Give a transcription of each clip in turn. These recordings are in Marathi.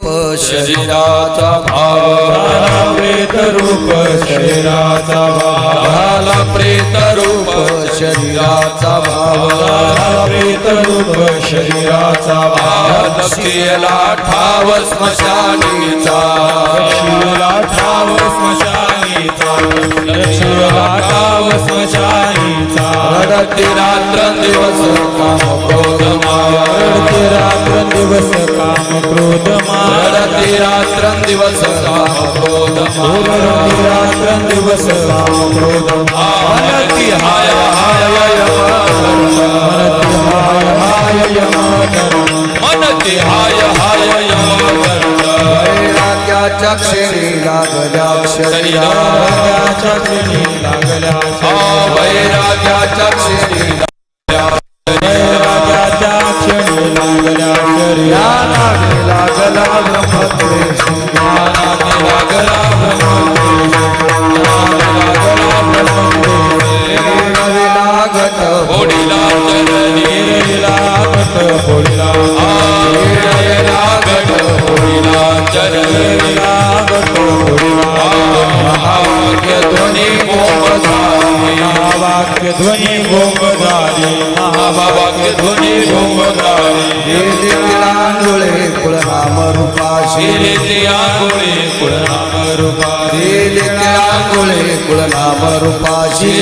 शरीराचा भाव झाला प्रेत रूप शरीराचा भाव झाला प्रेत रूप शरीराचा भाव झाला प्रेत रूप शरीराचा भाव दक्षिणेला ठाव स्मशानीचा दक्षिणेला ठाव स्मशानीचा दक्षिणेला ठाव स्मशानीचा रडते रात्रंदिवस काम क्रोध माया रडते रात्रंदिवस काम क्रोध माया रडते रात्रंदिवस काम क्रोध माया रडते रात्रंदिवस काम क्रोध माया मनती हाय हाय मनती हाय हाय यमधर्म मनती हाय हाय वैराग्याच्या क्षणी लागल्या शरीरा वैराग्याच्या क्षणी लागल्या वैराग्याच्या क्षणी वैराग्याच्या क्षणी लागल्या शरीरा लागला ब्रह्मद्वेष लागला लागत होडीला चरणी लागत होडीला लागत होडीला चरणी लागत होडीला महावाक्य ध्वनी गोमधारी महावाक्य ध्वनी गोमधारी महावाक्य ध्वनी गोमधारी आंघोळे कुळनाम रूपाशी आंघोळे कुळनाम रूपाशी आंघोळे कुळनाम रूपाशी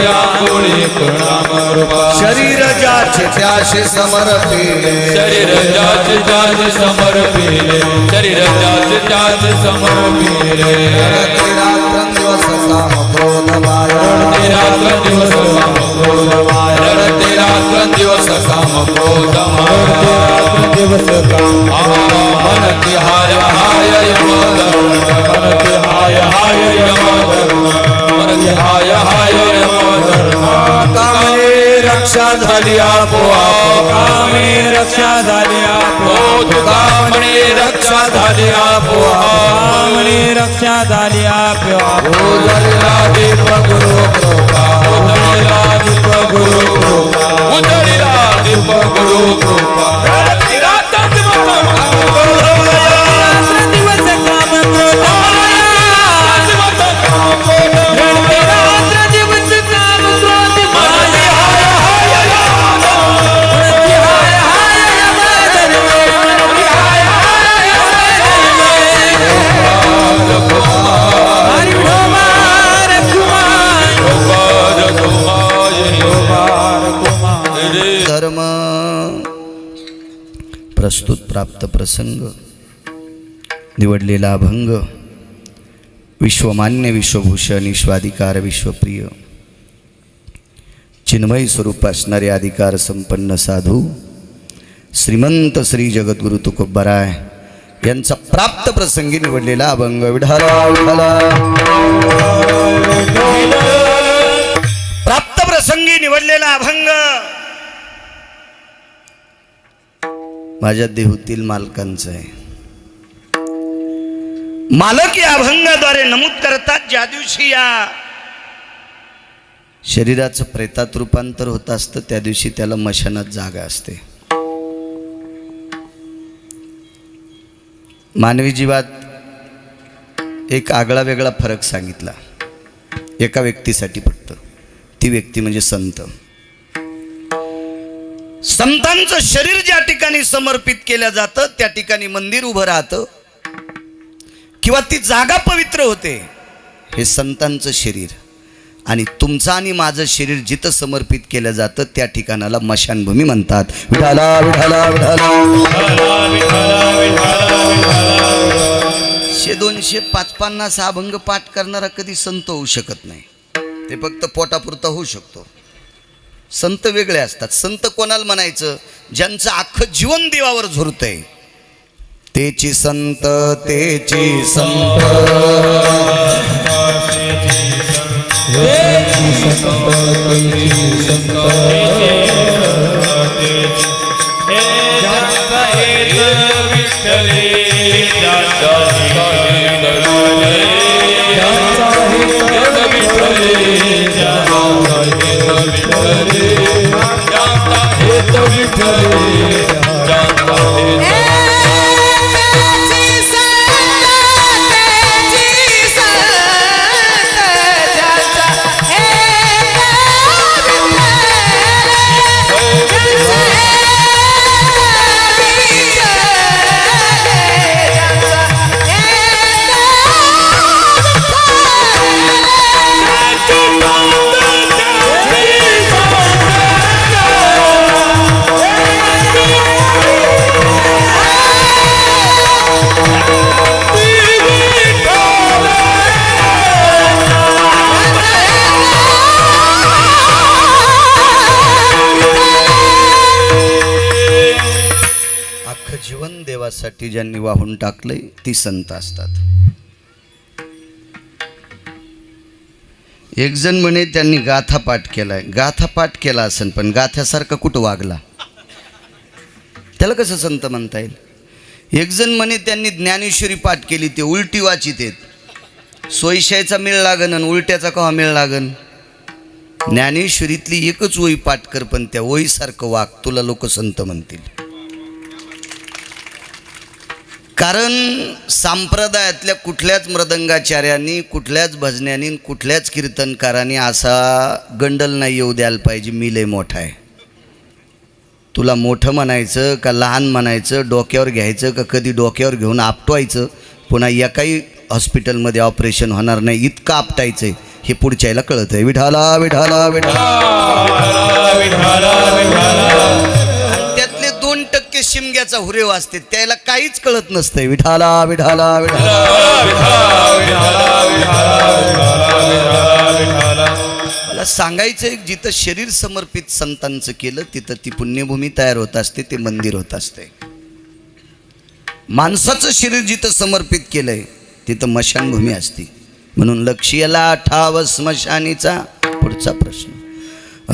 आंघोळे कुळनाम रूपाशी शरीर ज्याचे त्याशी समर्पिले शरीर ज्याचे त्याचे समर्पिले शरीर ज्याचे त्याचे समर्पिले रात्रंदिवस काम क्रोध माया रात्रंदिवस काम क्रोध माया रात्रंदिवस काम क्रोध माया दिवस काम मनती हाय हाय यमधर्म मनती हाय हाय यमधर्म मनती हाय हाय यमधर्म कामे रक्षा झाली आपोआप कामे रक्षा झाली आपोआप कामणे रक्षा झाली आपोआप कामणे रक्षा झाली आपोआप उजळला दीप गुरु कृपा उजळला दीप गुरु कृपा उजळला दीप गुरु कृपा धर्म प्रस्तुत प्राप्त प्रसंग निवडलेला अभंग विश्वमान्य विश्वभूषण विश्वाधिकार विश्वप्रिय चिन्मय स्वरूप असणारे अधिकार संपन्न साधू श्रीमंत श्री जगद्गुरु तुकोबराय यांचा प्राप्त प्रसंगी निवडलेला अभंग विठाला विठाला प्राप्त प्रसंगी निवडलेला अभंग माझ्या देहूतील मालकांचं आहे. मालक या अभंगाद्वारे नमूद करतात ज्या दिवशी या शरीराचं प्रेतात रूपांतर होत असतं त्या दिवशी त्याला मशानात जागा असते. मानवी जीवात एक आगळा वेगळा फरक सांगितला एका व्यक्तीसाठी फक्त. ती व्यक्ती म्हणजे संत. संतांचं शरीर ज्या ठिकाणी समर्पित केलं जातं त्या ठिकाणी मंदिर उभं राहतं किंवा ती जागा पवित्र होते. हे संतांचं शरीर. आणि तुमचं आणि माझं शरीर जिथं समर्पित केलं जातं त्या ठिकाणाला मशानभूमी म्हणतात. विठाला विठाला विठाला 100-200 550 अभंग पाठ करणारा कधी संत होऊ शकत नाही. ते फक्त पोटापुरता होऊ शकतो. संत वेगळे असतात. संत कोणाला म्हणायचं? ज्यांचं अख्खं जीवन देवावर झुरतंय तेची संत, तेची संत, लोकांसाठी ज्यांनी वाहून टाकलंय ती संत असतात. एक जण म्हणे त्यांनी गाथा पाठ केलाय. गाथा पाठ केला असेल पण गाथ्यासारखा कुठं वागला, त्याला कसं संत म्हणता येईल? एक जण म्हणे त्यांनी ज्ञानेश्वरी पाठ केली, ते उलटी वाचित आहेत. सोयशायचा मेळ लागन आणि उलट्याचा कवा मेळ लागन? ज्ञानेश्वरीतली एकच ओळी पाठ कर पण त्या ओळीसारखं वाग, तुला लोक संत म्हणतील. कारण संप्रदायातल्या कुठल्याच मृदंगाचार्यांनी, कुठल्याच भजन्यांनी, कुठल्याच कीर्तनकारांनी असा गंडल नाही येऊ द्यायला पाहिजे मी लय मोठा आहे. तुला मोठं म्हणायचं का लहान म्हणायचं, डोक्यावर घ्यायचं का कधी डोक्यावर घेऊन आपटवायचं, पुन्हा एकाही हॉस्पिटलमध्ये ऑपरेशन होणार नाही इतकं आपटायचं हे पुढच्याला कळत आहे. विठाला विठाला विठाला. त्यातले 2% शिमग्याचा हुरे वाजते, त्याला काहीच कळत नसतंय. विठाला विठाला विठाला. मला सांगायचं एक, जिथं शरीर समर्पित संतांचं केलं तिथं ती पुण्यभूमी तयार होत असते, ते मंदिर होत असते. माणसाचं शरीर जिथं समर्पित केलंय तिथं मशानभूमी असते. म्हणून लक्ष्याला ठाव स्मशानीचा. पुढचा प्रश्न.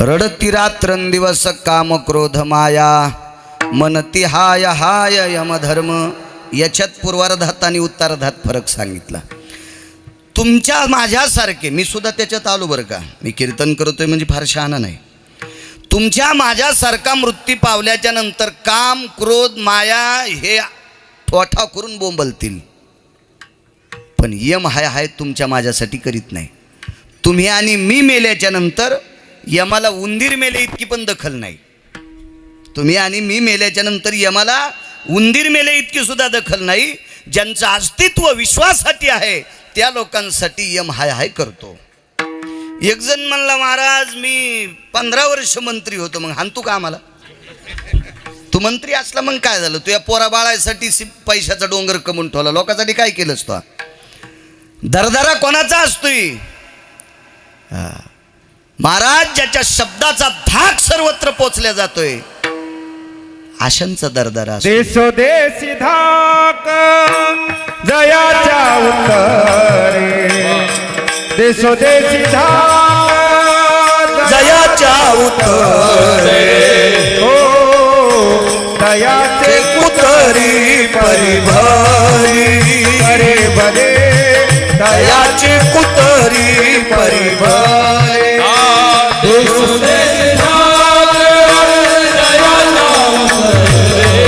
रडती रात्रंदिवस काम क्रोध माया, मनती हाय हाय यमधर्म. याच्यात पूर्वार्धात आणि उत्तरार्धात फरक सांगितला. तुमच्या माझ्यासारखे, मी सुद्धा त्याच्यात आलो बरं का, मी कीर्तन करतोय म्हणजे फार शहाणा नाही. तुमच्या माझ्यासारखा मृत्यू पावल्याच्या नंतर काम क्रोध माया हे ठोठा करून बोंबलतील, पण यम हाय तुमच्या माझ्यासाठी करीत नाही. तुम्ही आणि मी मेल्याच्या नंतर यमाला उंदीर मेले इतकी पण दखल नाही. तुम्ही आणि मी मेल्याच्या नंतर यमाला उंदीर मेले इतकी सुद्धा दखल नाही. ज्यांचं अस्तित्व विश्वासाठी आहे त्या लोकांसाठी यम हाय करतो. एक जण म्हणला, महाराज मी 15 वर्ष मंत्री होतो. मग हाणतो का आम्हाला? तू मंत्री असला मग काय झालं? तू या पोरा बाळासाठी पैशाचा डोंगर कमवून ठेवला, लोकांसाठी काय केलंस तू? दरदरा कोणाचा असतोय? महाराज ज्याच्या शब्दाचा धाक सर्वत्र पोचल्या जातोय अशांचा दरदरा असतो. देशोदेशी धाक जयाच्या उत्तरे, देशोदेशी धाक जयाच्या उत्तरे, हो दयाचे कुतरी परिभरी. अरे बरे दयाची कुतरी परिभरी. देशोदेशी धाक जयाच्या उत्तरे,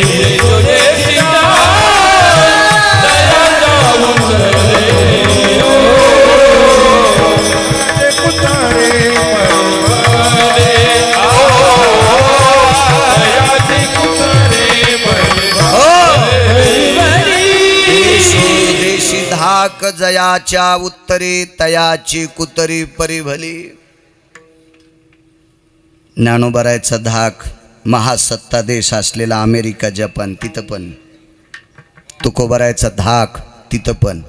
देशोदेशी धाक जयाच्या उत्तरे, कुतरे परिभरे, दयाचे कुतरे देशी धाक जयाच्या उत्तरे, तयाची कुतरी परिभली. ज्ञानोबरायचा धाक महासत्ता देश असलेला अमेरिका जपान तिथं पण, तुकोबरायचा धाक तिथं पण.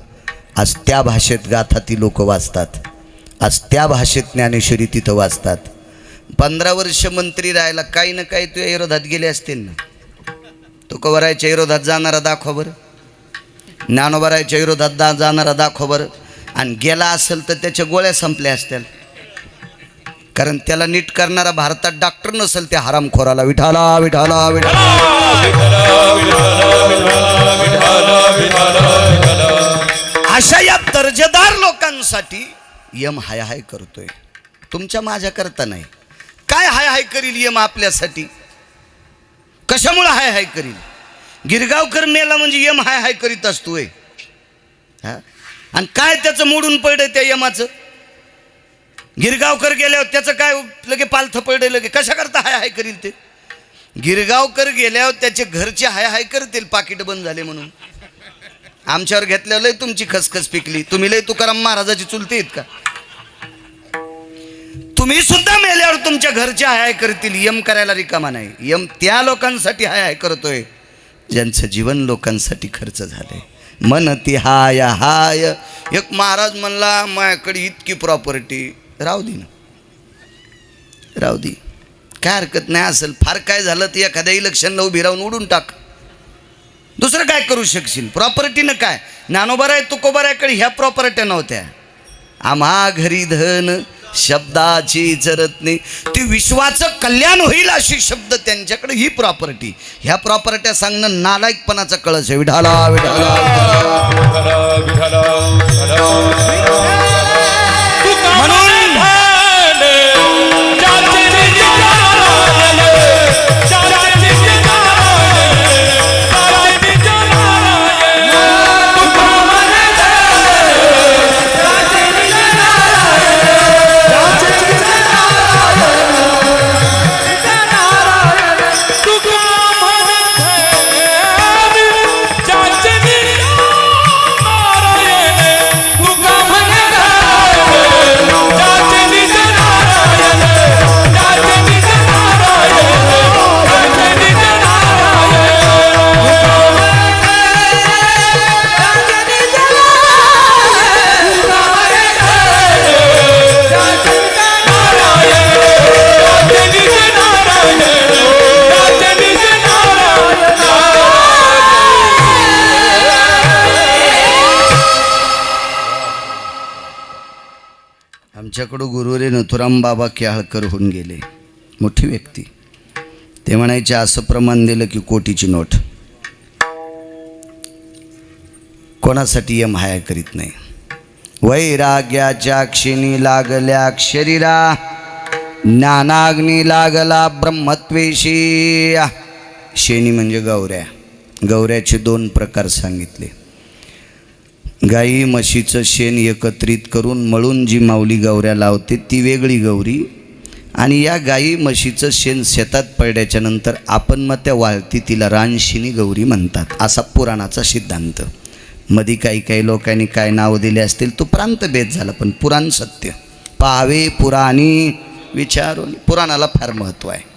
आज त्या भाषेत गाथा ती लोक वाचतात, आज त्या भाषेत ज्ञानेश्वरी तिथं वाचतात. 15 वर्ष मंत्री राहायला काही ना काही तुझ्या विरोधात गेले असतील ना. तुकोबरायच्या विरोधात जाणारा दाखवा बरं, ज्ञानोबरायच्या विरोधात जाणारा दाखवा बरं. आणि गेला असेल तर त्याच्या गोळ्या संपल्या असतील, कारण त्याला नीट करणारा भारतात डॉक्टर नसेल त्या हरामखोराला. विठाला विठाला विठाला. अशा या दर्जेदार लोकांसाठी यम हाय करतोय, तुमच्या माझ्या करता नाही. काय हाय करील यम आपल्यासाठी? कशामुळे हाय करील? गिरगावकर मेला म्हणजे यम हाय करीत असतोय. आणि काय त्याचं मोडून पडलं त्या यमाचं? गिरगावकर गेल्यावर त्याचं काय लगे पालथं पडलं लगे? कशा करता हाय करील ते? गिरगावकर गेल्यावर त्याचे घरचे हाय करतील पाकिट बंद झाले म्हणून. आमच्यावर घेतल्यावर लय तुमची खसखस पिकली. तुम्ही लय तुकाराम महाराजाची चुलती आहेत का? तुम्ही सुद्धा मेल्यावर तुमच्या घरचे हाय करतील, यम करायला रिकामा नाही. यम त्या लोकांसाठी हाय करतोय ज्यांचं जीवन लोकांसाठी खर्च झालंय. मन ती हाय. एक महाराज म्हणला, माझ्याकडे इतकी प्रॉपर्टी, राहू दे ना, राहू दे, काय हरकत नाही. असेल फार काय झालं तर एखाद्या इलेक्शनला उभी राहून उडून टाक. दुसरं काय करू शकशील? प्रॉपर्टीनं काय? ज्ञानोबाराय तुकोबारायकडे ह्या प्रॉपर्ट्या नव्हत्या. आम्हा घरी धन शब्दाची जरत ती विश्वाचं कल्याण होईल अशी शब्द त्यांच्याकडे, ही प्रॉपर्टी. ह्या प्रॉपर्ट्या सांगणं नालायकपणाचा कळस आहे. विठाला विठाला म्हणून आमच्याकडं गुरुवरे नथुराम बाबा केळकर होऊन गेले, मोठी व्यक्ती. ते म्हणायचे असं प्रमाण दिलं की कोटीची नोट. कोणासाठी यम हाया करीत नाही. वैराग्याच्या क्षिणी लागल्या शरीरा, ज्ञानाग्नी लागला ब्रह्मत्वेशी. शेणी म्हणजे गौऱ्या. गौऱ्याचे 2 प्रकार सांगितले. गाई म्हशीचं शेण एकत्रित करून मळून जी माऊली गौऱ्या लावते ती वेगळी गौरी, आणि या गाई म्हशीचं शेण शेतात पडल्याच्या नंतर आपण मग त्या वाळती तिला रानशिनी गौरी म्हणतात, असा पुराणाचा सिद्धांत. मधी काही लोकांनी काय नाव दिले असतील तो प्रांतभेद झाला, पण पुराण सत्य. पाहावे पुराणी विचारून, पुराणाला फार महत्त्व आहे.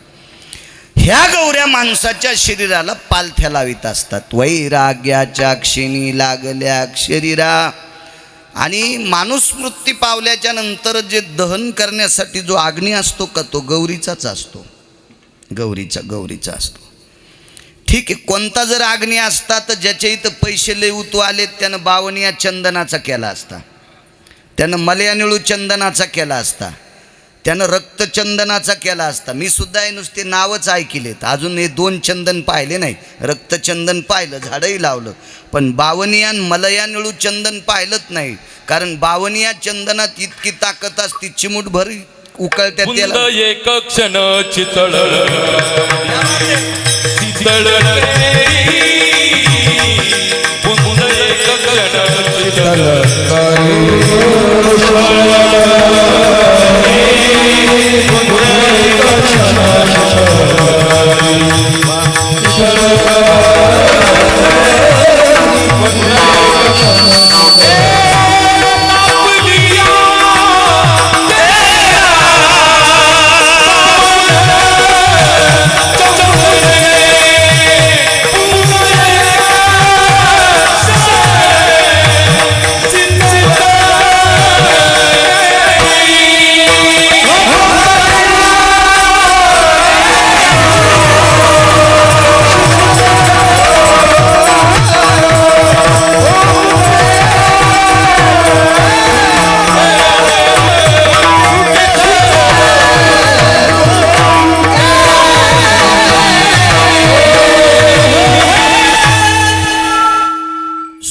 ह्या गौऱ्या माणसाच्या शरीराला पालथ्या लावित असतात. वैराग्याच्या क्षिणी लागल्या शरीरा. आणि माणूस मृत्यू पावल्याच्या नंतर जे दहन करण्यासाठी जो अग्नी असतो का, तो गौरीचाच असतो. गौरीचा असतो. ठीक आहे. कोणता जर अग्नी असता तर ज्याच्या इथं पैसे लय उतू आले त्यानं बावनिया चंदनाचा केला असता, त्यानं मलयानिळू चंदनाचा केला असता, त्यानं रक्तचंदनाचा केला असता. मी सुद्धा हे नुसते नावच ऐकलेत, अजून हे 2 चंदन पाहिले नाही. रक्तचंदन पाहिलं, झाडंही लावलं, पण बावनिया मलया निळू चंदन पाहिलंच नाही. कारण बावनिया चंदनात इतकी ताकद असती, चिमूटभर उकळत्या त्याला एक क्षण चितळ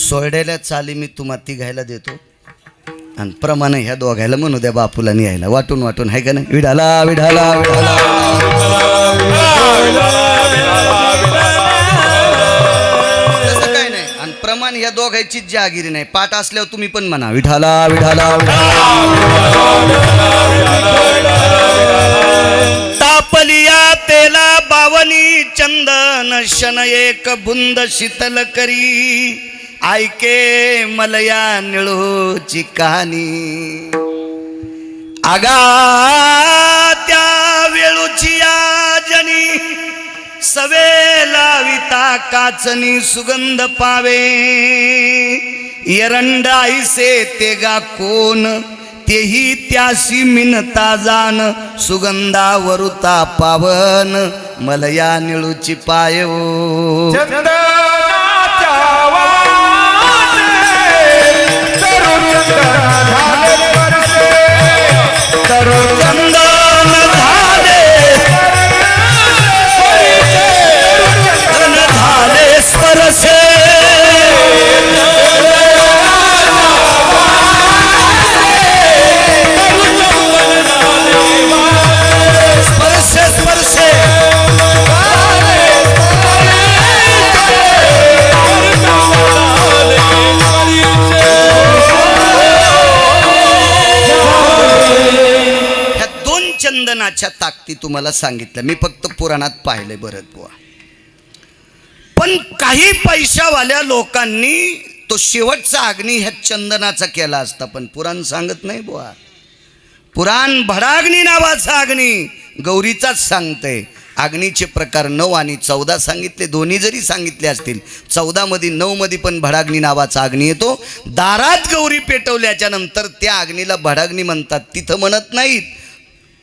सोयड्याला चाली मी तुम्हा ती घ्यायला देतो, आणि प्रमाणे ह्या दोघायला म्हणू द्या बापूला न्यायला. वाटून आहे का नाही? विढाला विढाला विढाला. तसं काय नाही. आणि प्रमाण ह्या दोघायचीच जहागिरी नाही. पाठ असल्यावर तुम्ही पण म्हणा विढाला विढाला तापलिया तेला बावनी चंदन शन एक बुंद शीतल करी. ऐके मलया निळूची कहाणी. आगा त्या वेळूची आजनी सवे लाविता काचनी सुगंध पावे. एरंडाईसे तेगा कोण तेही त्यासी मिनता जान. सुगंधावरुता पावन मलया निळूची पायो. चंदना पुराणाच्या ताकदी तुम्हाला सांगितल्या, मी फक्त पुराणात पाहिलंय बरं बुवा. पण काही पैशावाल्या लोकांनी तो शेवटचा अग्नी ह्या चंदनाचा केला असता, पण पुराण सांगत नाही बुवा. पुराण भडाग्नी नावाचा अग्नी गौरीचाच सांगतंय. अग्नीचे प्रकार 9 आणि 14 सांगितले. दोन्ही जरी सांगितले असतील, 14 मध्ये 9 मध्ये पण भडाग्नी नावाचा अग्नी येतो. दारात गौरी पेटवल्याच्या नंतर त्या अग्नीला भडाग्नी म्हणतात. तिथं म्हणत नाहीत.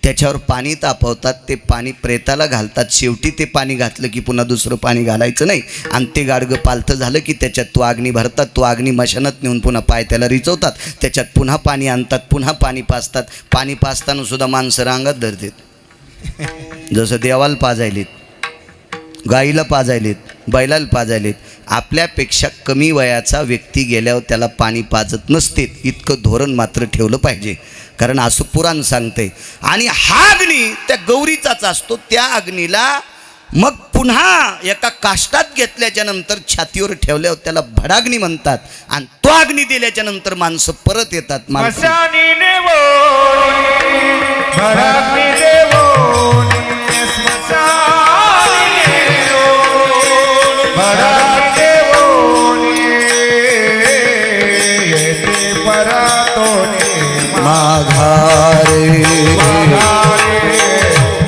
त्याच्यावर पाणी तापवतात, ते पाणी प्रेताला घालतात. शेवटी ते पाणी घातलं की पुन्हा दुसरं पाणी घालायचं नाही. आणि ते गाडगं पालथं झालं की त्याच्यात तो अग्नी भरतात. तो अग्नी मशानात नेऊन पुन्हा पाय त्याला रिचवतात. त्याच्यात पुन्हा पाणी आणतात, पुन्हा पाणी पाजतात. पाणी पाजताना सुद्धा माणसं रांगात धरतात. जसं देवाला पाजायलेत, गाईला पाजायलेत, बैलाला पाजायलेत. आपल्यापेक्षा कमी वयाचा व्यक्ती गेल्यावर त्याला पाणी पाजत नसते. इतकं धोरण मात्र ठेवलं पाहिजे, कारण असं पुराण सांगते. आणि हा अग्नी त्या गौरीचाच असतो. त्या अग्नीला मग पुन्हा एका काष्टात घेतल्याच्या नंतर छातीवर ठेवल्यावर त्याला भडाग्नी म्हणतात. आणि तो अग्नी दिल्याच्या नंतर माणसं परत येतात. माघारे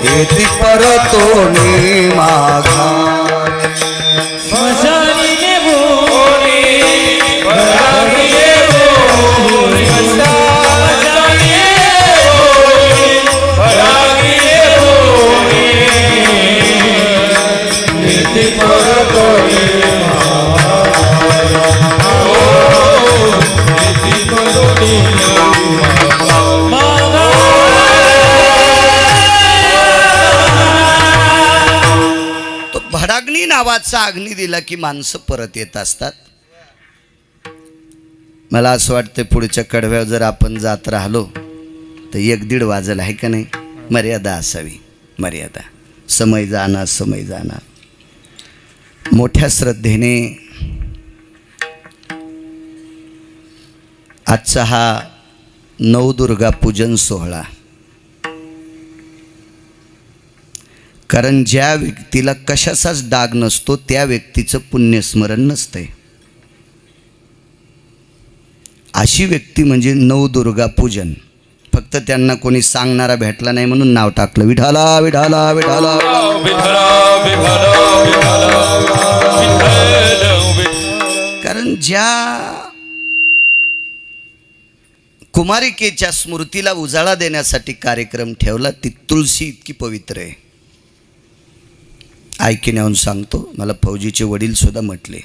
येती परतोनी माघारे मशानीने बोली भडाग्नीने बोली मशानीने बोली भडाग्नीने बोली येती परतोनी येती परतोनी भडाग्नी नावाचा अग्नी दिला की माणसं परत येत असतात. मला असं वाटतं पुढच्या कडव्यावर जर आपण जात राहिलो तर 1-1:30 वाजल, आहे का नाही. मर्यादा असावी, मर्यादा. समय जाणार, समय जाणार. मोठ्या श्रद्धेने आजचा हा नवदुर्गा पूजन सोहळा, कारण ज्या व्यक्तीला कशाचाच डाग नसतो त्या व्यक्तीचं पुण्यस्मरण नसतंय. अशी व्यक्ती म्हणजे नवदुर्गा पूजन. फक्त त्यांना कोणी सांगणारा भेटला नाही म्हणून नाव टाकलं, विठाला विठाला विठाला. कारण ज्या कुमारिकेच्या स्मृतीला उजाळा देण्यासाठी कार्यक्रम ठेवला ती तुळशी इतकी पवित्र आहे. ऐकण्याहून सांगतो, मला फौजीचे वडील सुद्धा म्हटले,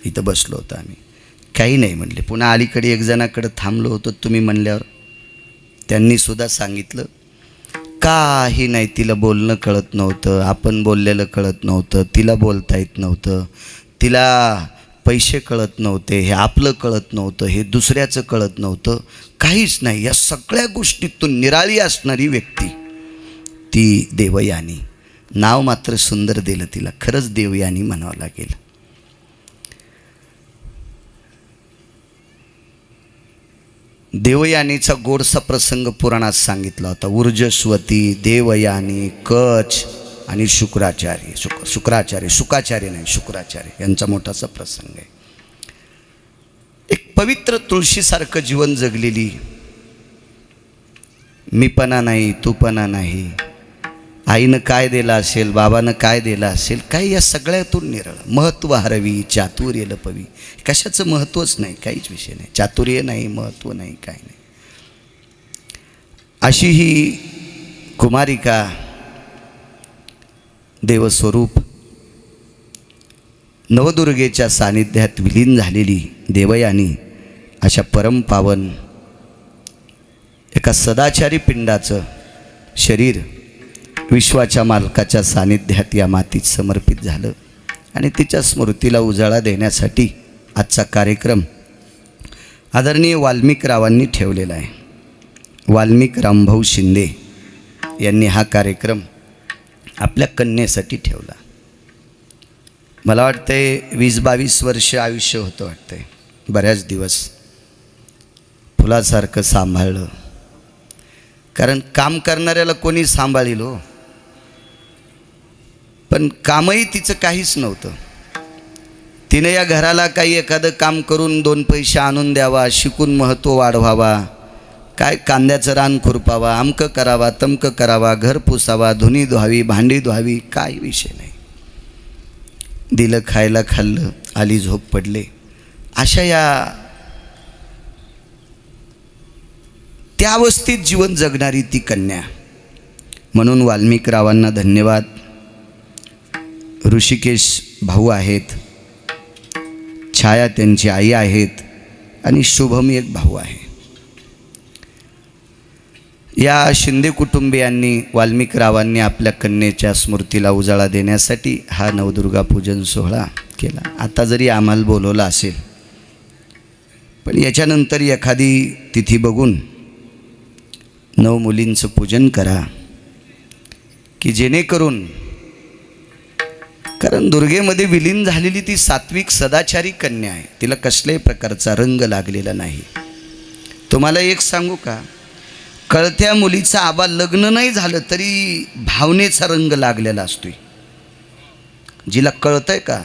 इथं बसलो होतो आम्ही, काही नाही म्हणले. पुन्हा अलीकडे एक जणाकडे थांबलो होतो तुम्ही म्हणल्यावर त्यांनी सुद्धा सांगितलं, काही नाही, तिला बोलणं कळत नव्हतं, आपण बोललेलं कळत नव्हतं, तिला बोलता येत नव्हतं, तिला पैसे कळत नव्हते, हे आपलं कळत नव्हतं, हे दुसऱ्याचं कळत नव्हतं, काहीच नाही. या सगळ्या गोष्टीतून निराळी असणारी व्यक्ती ती देवयानी. नाव मात्र सुंदर दिलं तिला, खरंच देवयानी म्हणावं लागेल. देवयानीचा गोडसा प्रसंग पुराणात सांगितला होता. ऊर्जस्वती, देवयानी, कच आणि शुक्राचार्य, शुकाचार्य नाही, शुक्राचार्य यांचा मोठासा प्रसंग आहे. एक पवित्र तुळशीसारखं जीवन जगलेली, मीपणा नाही, तूपणा नाही, आईनं काय दिलं असेल, बाबानं काय दिलं असेल, काही या सगळ्यातून निरळ. महत्त्व हरवी, चातुर्य लपवी. कशाचं महत्त्वच नाही, काहीच विषय नाही, चातुर्य नाही, महत्त्व नाही, काय नाही. अशी ही कुमारिका, देवस्वरूप नवदुर्गेच्या सानिध्यात विलीन झालेली देवयानी अशा परमपावन एका सदाचारी पिंडाचं शरीर विश्वाच्या मालकाच्या सानिध्यात या मातीत समर्पित झालं. आणि तिच्या स्मृतीला उजाळा देण्यासाठी आजचा कार्यक्रम आदरणीय वाल्मिकरावांनी ठेवलेला आहे. वाल्मिक रामभाऊ शिंदे यांनी हा कार्यक्रम आपल्या कन्येसाठी ठेवला. मला वाटतंय 20-22 वर्ष आयुष्य होतं वाटतंय. बऱ्याच दिवस फुलासारखं सांभाळलं. कारण काम करणाऱ्याला कोणी सांभाळील हो, पण कामही तिचं काहीच नव्हतं. तिने या घराला काही एखादं काम करून 2 पैसे आणून द्यावा, शिकून महत्त्व वाढवावा, काय कांद्याचं रान खुरपावा, अमकं करावा, तमकं करावा, घर पुसावा, धुणी धुवावी, भांडी धुवावी, काय विषय नाही. दिलं खायला खाल्लं, आली झोप पडले. अशा त्या अवस्थेत जीवन जगणारी ती कन्या. म्हणून वाल्मिकरावांना धन्यवाद. ऋषिकेश भाऊ आहेत, छाया त्यांची आई आहेत आणि शुभम एक भाऊ आहे. या शिंदे कुटुंबियांनी वाल्मिकरावांनी आपल्या कन्येच्या स्मृतीला उजाळा देण्यासाठी हा नवदुर्गा पूजन सोहळा केला. आता जरी आम्हाला बोलवलं असेल, पण याच्यानंतर एखादी तिथी बघून 9 मुलींचं पूजन करा, की जेणेकरून, कारण दुर्गेमध्ये विलीन झालेली ती सात्विक सदाचारी कन्या आहे. तिला कसल्याही प्रकारचा रंग लागलेला नाही. तुम्हाला एक सांगू का, कळत्या मुलीचा आबा लग्न नाही झालं तरी भावनेचा रंग लागलेला असतोय. जिला कळतंय का,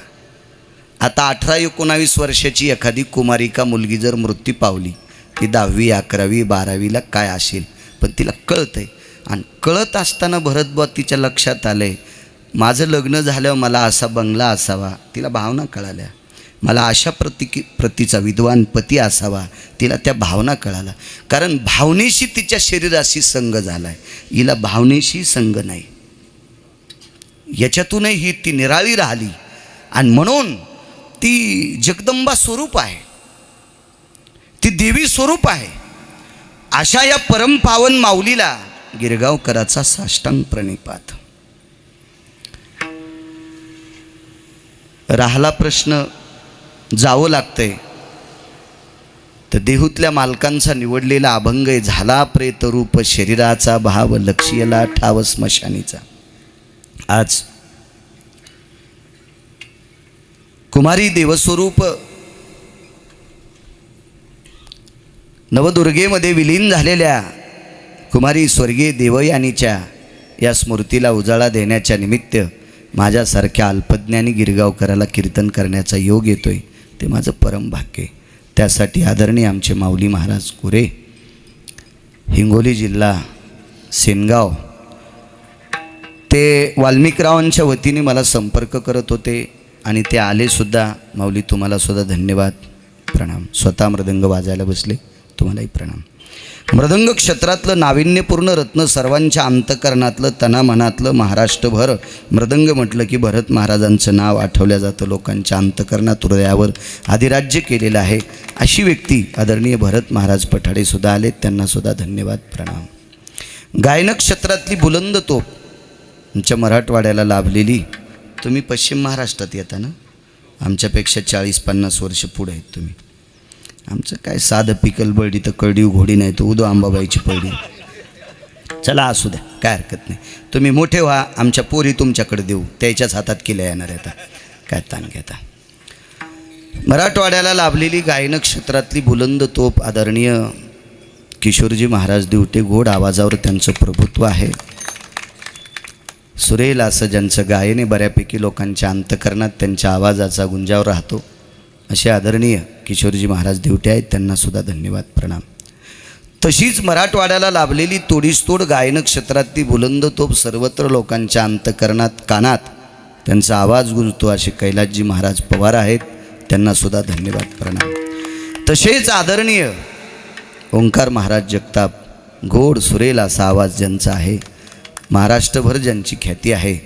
आता 18-19 वर्षाची एखादी कुमारिका मुलगी जर मृत्यू पावली, ती 10वी 11वी 12वीला काय असेल, पण तिला कळतंय. आणि कळत असताना भरतबुवा तिच्या लक्षात आलंय, माझं लग्न झाल्यावर मला असा बंगला असावा, तिला भावना कळाल्या. मला अशा प्रतीचा विद्वान पती असावा, तिला त्या भावना कळाला. कारण भावनेशी तिच्या शरीराशी संग झाला आहे, हिला भावनेशी संग नाही. याच्यातूनही ही ती निराळी राहिली आणि म्हणून ती जगदंबा स्वरूप आहे, ती देवी स्वरूप आहे. अशा या परमपावन माऊलीला गिरगावकराचा साष्टांग प्रणिपात. राहिला प्रश्न, जावं लागतंय तर देहूतल्या मालकांचा निवडलेला अभंग झाला प्रेतरूप शरीराचा भाव लक्ष्यला ठाव स्मशानीचा. आज कुमारी देवस्वरूप नवदुर्गेमध्ये विलीन झालेल्या कुमारी स्वर्गीय देवयानीच्या या स्मृतीला उजाळा देण्याच्या निमित्त माझ्यासारख्या अल्पज्ञानी गिरगावकराला कीर्तन करण्याचा योग येतोय, ते माझं परम भाग्य आहे. त्यासाठी आदरणीय आमचे माऊली महाराज कुरे, हिंगोली जिल्हा सेनगाव, ते वाल्मिकरावांच्या वतीने मला संपर्क करत होते आणि ते आलेसुद्धा. माऊली तुम्हालासुद्धा धन्यवाद, प्रणाम. स्वतः मृदंग वाजायला बसले, तुम्हालाही प्रणाम. मृदंग क्षेत्रातलं नाविन्यपूर्ण रत्न, सर्वांच्या अंतकरणातलं तनामनातलं, महाराष्ट्रभर मृदंग म्हटलं की भरत महाराजांचं नाव आठवलं जातं. लोकांच्या अंतकरणात हृदयावर अधिराज्य केलेलं आहे. अशी व्यक्ती आदरणीय भरत महाराज पठाडेसुद्धा आलेत, त्यांनासुद्धा धन्यवाद, प्रणाम. गायन क्षेत्रातली बुलंद तोप आमच्या मराठवाड्याला लाभलेली. तुम्ही पश्चिम महाराष्ट्रात येता ना, आमच्यापेक्षा 40-50 वर्ष पुढे आहेत तुम्ही. आमचं काय साधं पिकल बळडी तर कळडी घोडी नाही, तर उदो अंबाबाईची पळडी. चला असू द्या, काय हरकत नाही. तुम्ही मोठे व्हा, आमच्या पोरी तुमच्याकडे देऊ, त्याच्याच हातात केल्या येणार आहे. आता काय ताण घेता. मराठवाड्याला लाभलेली गायन क्षेत्रातली बुलंद तोप आदरणीय किशोरजी महाराज दिवटे. गोड आवाजावर त्यांचं प्रभुत्व आहे. सुरेल असं ज्यांचं गायने बऱ्यापैकी लोकांच्या अंतकरणात त्यांच्या आवाजाचा गुंजाव राहतो, असे आदरणीय किशोरजी महाराज दिवटे आहेत, त्यांनासुद्धा धन्यवाद, प्रणाम. तशीच मराठवाड्याला लाभलेली तोडीसतोड गायन क्षेत्रातली बुलंद तोप, सर्वत्र लोकांच्या अंतकरणात कानात त्यांचा आवाज गुंजतो, असे कैलासजी महाराज पवार आहेत, त्यांनासुद्धा धन्यवाद, प्रणाम. तसेच आदरणीय ओंकार महाराज जगताप, गोड सुरेल असा आवाज ज्यांचा आहे, महाराष्ट्रभर ज्यांची ख्याती आहे,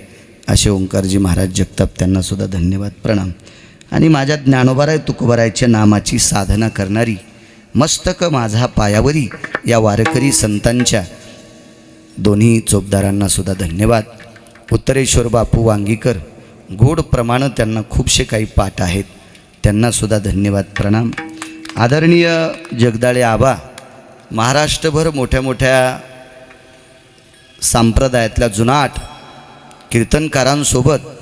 असे ओंकारजी महाराज जगताप, त्यांनासुद्धा धन्यवाद, प्रणाम. आणि माझ्या ज्ञानोबाराय तुकोबारायच्या नामाची साधना करणारी, मस्तक माझा पायावरी या वारकरी संतांच्या दोन्ही चोपदारांनासुद्धा धन्यवाद. उत्तरेश्वर बापू वांगीकर, गोड प्रमाण त्यांना खूपसे काही पाठ आहेत, त्यांनासुद्धा धन्यवाद, प्रणाम. आदरणीय जगदाळे आबा, महाराष्ट्रभर मोठ्या मोठ्या संप्रदायातल्या जुनाट कीर्तनकारांसोबत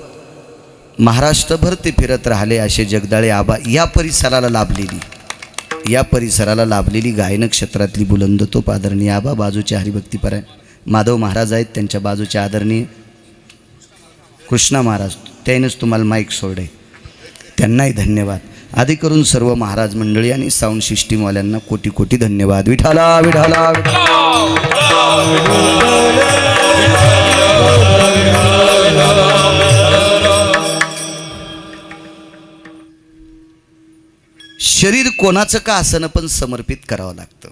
महाराष्ट्रभर ते फिरत राहिले, असे जगदाळे आबा या परिसराला लाभलेली. या परिसराला लाभलेली गायन क्षेत्रातली बुलंद तोप आदरणीय आबा, बाजूच्या हरिभक्तीपरायण माधव महाराज आहेत, त्यांच्या बाजूच्या आदरणीय कृष्णा महाराज, त्यानेच तुम्हाला माईक सोडे, त्यांनाही धन्यवाद. आधी करून सर्व महाराज मंडळी आणि साऊंड सिस्टीमवाल्यांना कोटी कोटी धन्यवाद. विठाला विठाला शरीर कोणाचं का असणं पण समर्पित करावं लागतं.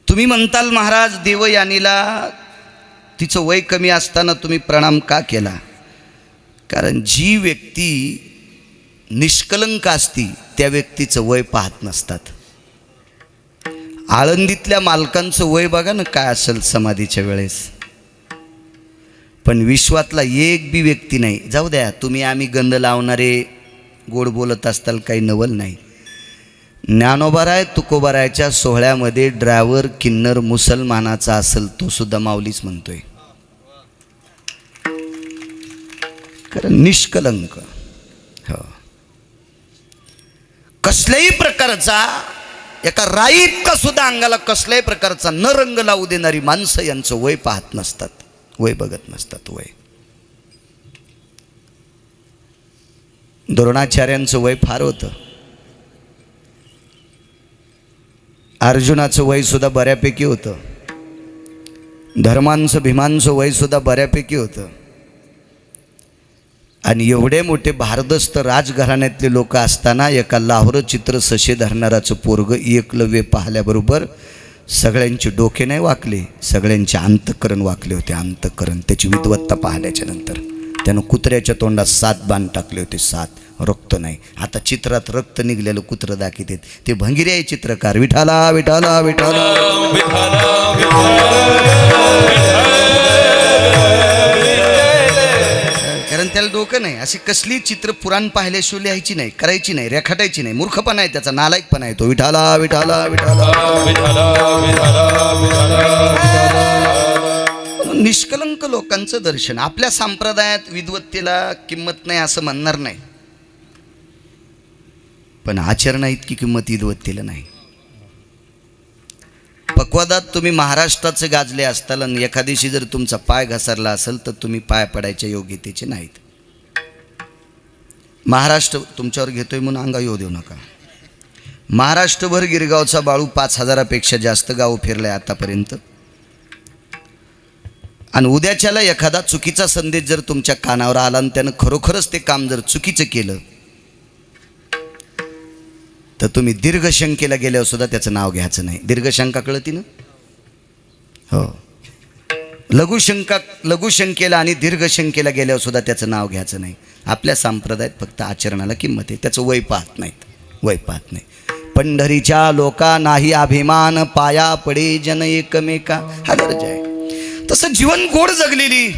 तुम्ही म्हणताल महाराज देवयानीला तिचं वय कमी असताना तुम्ही प्रणाम का केला? कारण जी व्यक्ती निष्कलंक असती त्या व्यक्तीचं वय पाहत नसतात. आळंदीतल्या मालकांचं वय बघा ना काय असेल समाधीच्या वेळेस, पण विश्वातला एक बी व्यक्ती नाही. जाऊ द्या, तुम्ही आम्ही गंध लावणारे गोड बोलत असताल, काही नवल नाही. ज्ञानोबाराय तुकोबारायच्या सोहळ्यामध्ये ड्रायव्हर किन्नर मुसलमानाचा असेल तो सुद्धा माऊलीच म्हणतोय, कारण निष्कलंक. हो, कसल्याही प्रकारचा एका राईत सुद्धा अंगाला कसल्याही प्रकारचा न रंग लावू देणारी माणसं यांचं वय पाहत नसतात, वय बघत नसतात. वय द्रोणाचार्यांचं वय फार होतं. अर्जुनाचं वय सुद्धा बऱ्यापैकी होतं. धर्मांचं भीमांचं वय सुद्धा बऱ्यापैकी होतं. आणि एवढे मोठे भारदस्त राजघराण्यातले लोक असताना एका लाहोर चित्र सशे धरणाराचं पोरग एकलव्य पाहिल्याबरोबर सगळ्यांचे डोके नाही वाकले, सगळ्यांचे अंतःकरण वाकले होते. अंतःकरण त्याची विद्वत्ता पाहिल्याच्या नंतर त्यानं कुत्र्याच्या तोंडात 7 बाण टाकले होते. 7 रक्त नाही. आता चित्रात रक्त निघलेलं कुत्रं दाखवतात ते भंगिरी आहे चित्रकार. विठाला विठाला विठाला कारण त्याला डोकं नाही. अशी कसली चित्र पुराण पाहिल्याशिवाय लिहायची नाही, करायची नाही, रेखाटायची नाही. मूर्खपणा आहे त्याचा, नालायकपणा आहे तो. विठाला विठाला विठाला. निष्कलंक लोकांचं दर्शन. आपल्या संप्रदायात विद्वत्तेला किंमत नाही असं म्हणणार नाही, पण आचरणा इतकी किंमत विद्वत्तेला नाही. पक्वादात तुम्ही महाराष्ट्राचे गाजले असताल आणि एखाद्याशी जर तुमचा पाय घसरला असेल तर तुम्ही पाय पडायच्या योग्यतेचे नाहीत. महाराष्ट्र तुमच्यावर घेतोय म्हणून अंगा येऊ देऊ नका. महाराष्ट्रभर गिरगावचा बाळू 5000पेक्षा जास्त गाव फिरलाय आतापर्यंत. आणि उद्याच्याला एखादा चुकीचा संदेश जर तुमच्या कानावर आला आणि त्यानं खरोखरच ते काम जर चुकीचं केलं तर तुम्ही दीर्घशंकेला गेल्यावर सुद्धा त्याचं नाव घ्यायचं नाही. दीर्घशंका कळती ना? हो. लघुशंकेला आणि दीर्घशंकेला गेल्यावर सुद्धा त्याचं नाव घ्यायचं नाही. आपल्या संप्रदायात फक्त आचरणाला किंमत आहे, त्याचं वय पाहत नाहीत. वय पाहत नाही. पंढरीच्या लोका नाही अभिमान, पाया पडे जन एकमेका, हा दर्जा आहे. तसं जीवन गोड जगलेली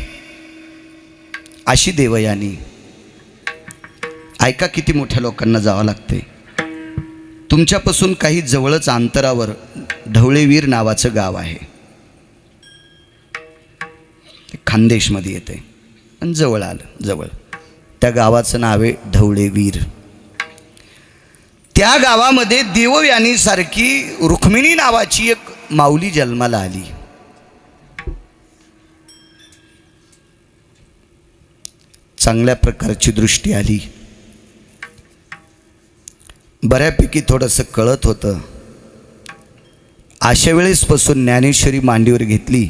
अशी देवयानी. ऐका किती मोठ्या लोकांना जावं लागते. तुमच्यापासून काही जवळच अंतरावर ढवळेवीर नावाचं गाव आहे. खानदेशमध्ये येते आणि जवळ आलं. जवळ त्या गावाचं नाव आहे ढवळेवीर. त्या गावामध्ये देवयानीसारखी रुक्मिणी नावाची एक माऊली जन्माला आली. चांगल्या प्रकारची दृष्टी आली. बऱ्यापैकी थोडंसं कळत होतं. अशा वेळेसपासून ज्ञानेश्वरी मांडीवर घेतली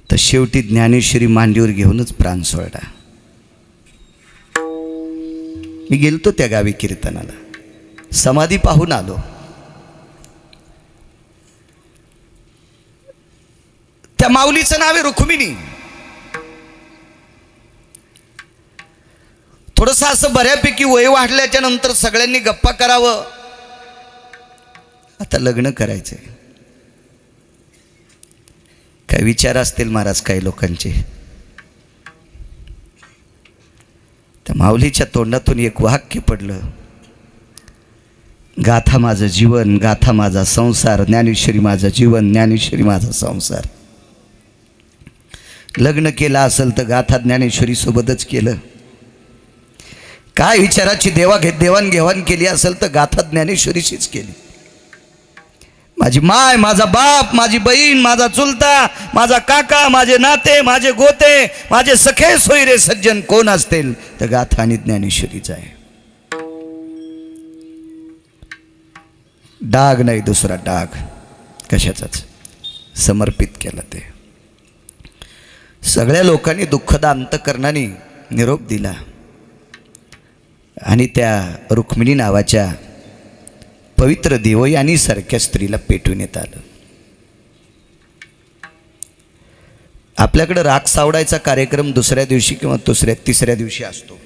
तर शेवटी ज्ञानेश्वरी मांडीवर घेऊनच प्राण सोडला. मी गेलतो त्या गावी कीर्तनाला, समाधी पाहून आलो. त्या माऊलीचं नाव आहे रुक्मिणी. थोडंसं असं बऱ्यापैकी वय वाढल्याच्या नंतर सगळ्यांनी गप्पा करावं, आता लग्न करायचंय. काय विचार असतील महाराज काही लोकांचे. त्या माऊलीच्या तोंडातून एक वाक्य पडलं, गाथा माझं जीवन, गाथा माझा संसार, ज्ञानेश्वरी माझं जीवन, ज्ञानेश्वरी माझा संसार. लग्न केलं असेल तर गाथा ज्ञानेश्वरी सोबतच केलं. काय विचाराची देवाणघेवाण केली असेल तर गाथा ज्ञानेश्वरीशीच केली. माझी माय, माझा बाप, माझी बहीण, माझा चुलता, माझा काका, माझे नाते, माझे गोते, माझे सखे सोयरे सज्जन कोण असतील तर गाथा आणि ज्ञानेश्वरीच आहे. डाग नाही दुसरा डाग कशाचाच समर्पित केलं. ते सगळ्या लोकांनी दुःखदा अंतकरणाने निरोप दिला आणि त्या रुक्मिणी नावाच्या पवित्र देवयानी सारख्या स्त्रीला पेटविण्यात आलं. आपल्याकडे राख सावडायचा कार्यक्रम दुसऱ्या दिवशी किंवा तिसऱ्या दिवशी असतो.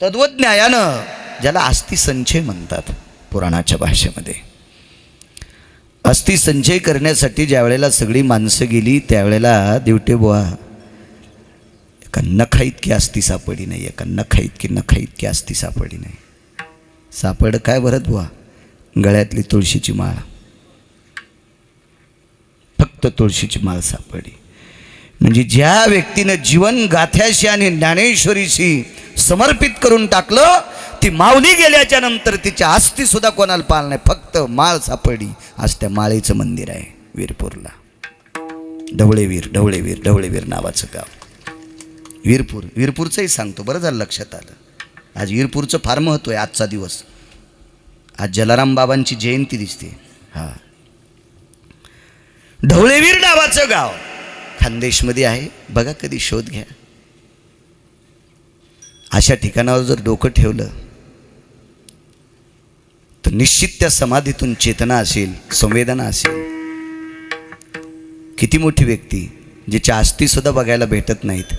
तद्वज्ञायानं ज्याला अस्थि संचय म्हणतात पुराणाच्या भाषेमध्ये. अस्थि संचय करण्यासाठी ज्या वेळेला सगळी माणसं गेली त्यावेळेला देवटे बुवा एका नखा इतकी अस्थि सापडली नाही, एका नखा इतकी अस्थि सापडली नाही. सापड काय भरत बुवा? गळ्यातली तुळशीची माळ, फक्त तुळशीची माळ सापडली. म्हणजे ज्या व्यक्तीनं जीवन गाथ्याशी आणि ज्ञानेश्वरीशी समर्पित करून टाकलं ती माऊली गेल्याच्या नंतर तिच्या अस्थि सुद्धा कोणाला पाल नाही, फक्त माळ सापडली. आज त्या माळेचं मंदिर आहे वीरपूरला. ढवळेवीर नावाचं गाव. वीरपूरचंही सांगतो, बरं झालं लक्षात आलं. आज वीरपूरचं फार महत्त्व आहे. आजचा दिवस, आज जलाराम बाबांची जयंती दिसते. हा, ढवळेवीर नावाचं गाव खानदेशमध्ये आहे. बघा, कधी शोध घ्या. अशा ठिकाणावर जर डोकं ठेवलं तर निश्चित त्या समाधीतून चेतना असेल, संवेदना असेल. किती मोठी व्यक्ती जिच्या अस्थी सुद्धा बघायला भेटत नाहीत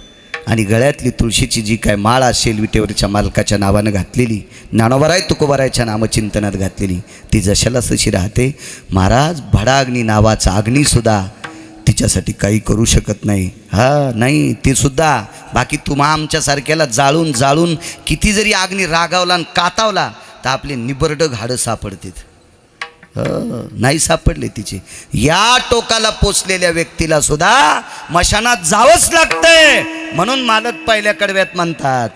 आणि गळ्यातली तुळशीची जी काय माळ असेल विटेवरच्या मालकाच्या नावानं घातलेली, ज्ञानोबाराय तुकोबारायच्या नामचिंतनात घातलेली, ती जशाला तशी राहते. महाराज भडाग्नी नावाचा अग्नीसुद्धा तिच्यासाठी काही करू शकत नाही. हा नाही, ती सुद्धा बाकी तुम्हा आमच्यासारख्याला जाळून जाळून किती जरी अग्नी रागावला आणि कातावला तर आपले निबरड घाडं सापडतील. नाही सापडले तिचे. या टोकाला पोचलेल्या व्यक्तीला सुद्धा मशानात जावंच लागतंय. म्हणून मालक पहिल्या कडव्यात म्हणतात,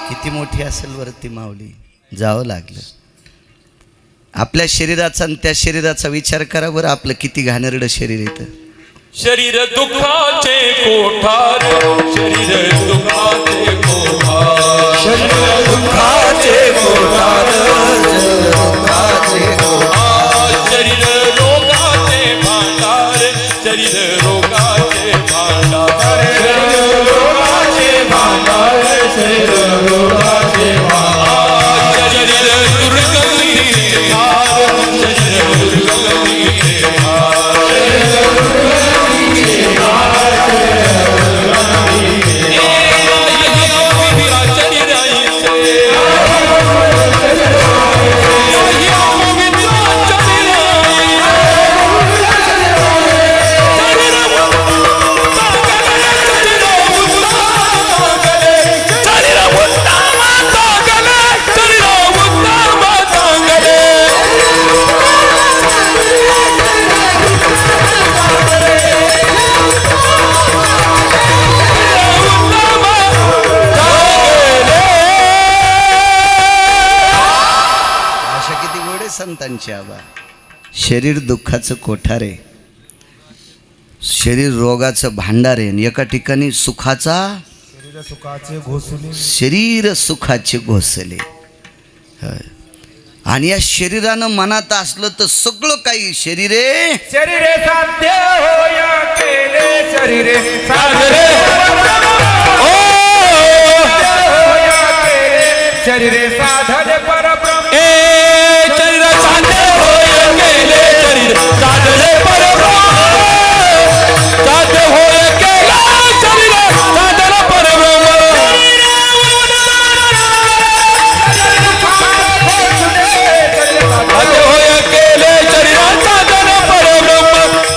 किती मोठी असेल वरती माऊली. जावं लागलं. आपल्या शरीराचा आणि त्या शरीराचा विचार करा बरं, आपलं किती घाणेरडं शरीर येतं. शरीर दुःखाचे कोठार, शरीर दुःखाचे कोठार, शरीर दुःखाचे संतांचे आभार. शरीर दुःखाचं कोठार आहे, शरीर रोगाचं भांडार आहे, आणि एका ठिकाणी सुखाचा शरीर सुखाचे घोसले. आणि या शरीरानं मनात असलं तर सगळं काही शरीरे शरीरे साध्य होय केले शरीरे साधरे शरीरे साधने परब्रह्म शरीर साधे होय केले शरीर साधले परब्रह्म साधे होय केले शरीर साधले परब्रह्म साधे होय केले शरीर साधले परब्रह्म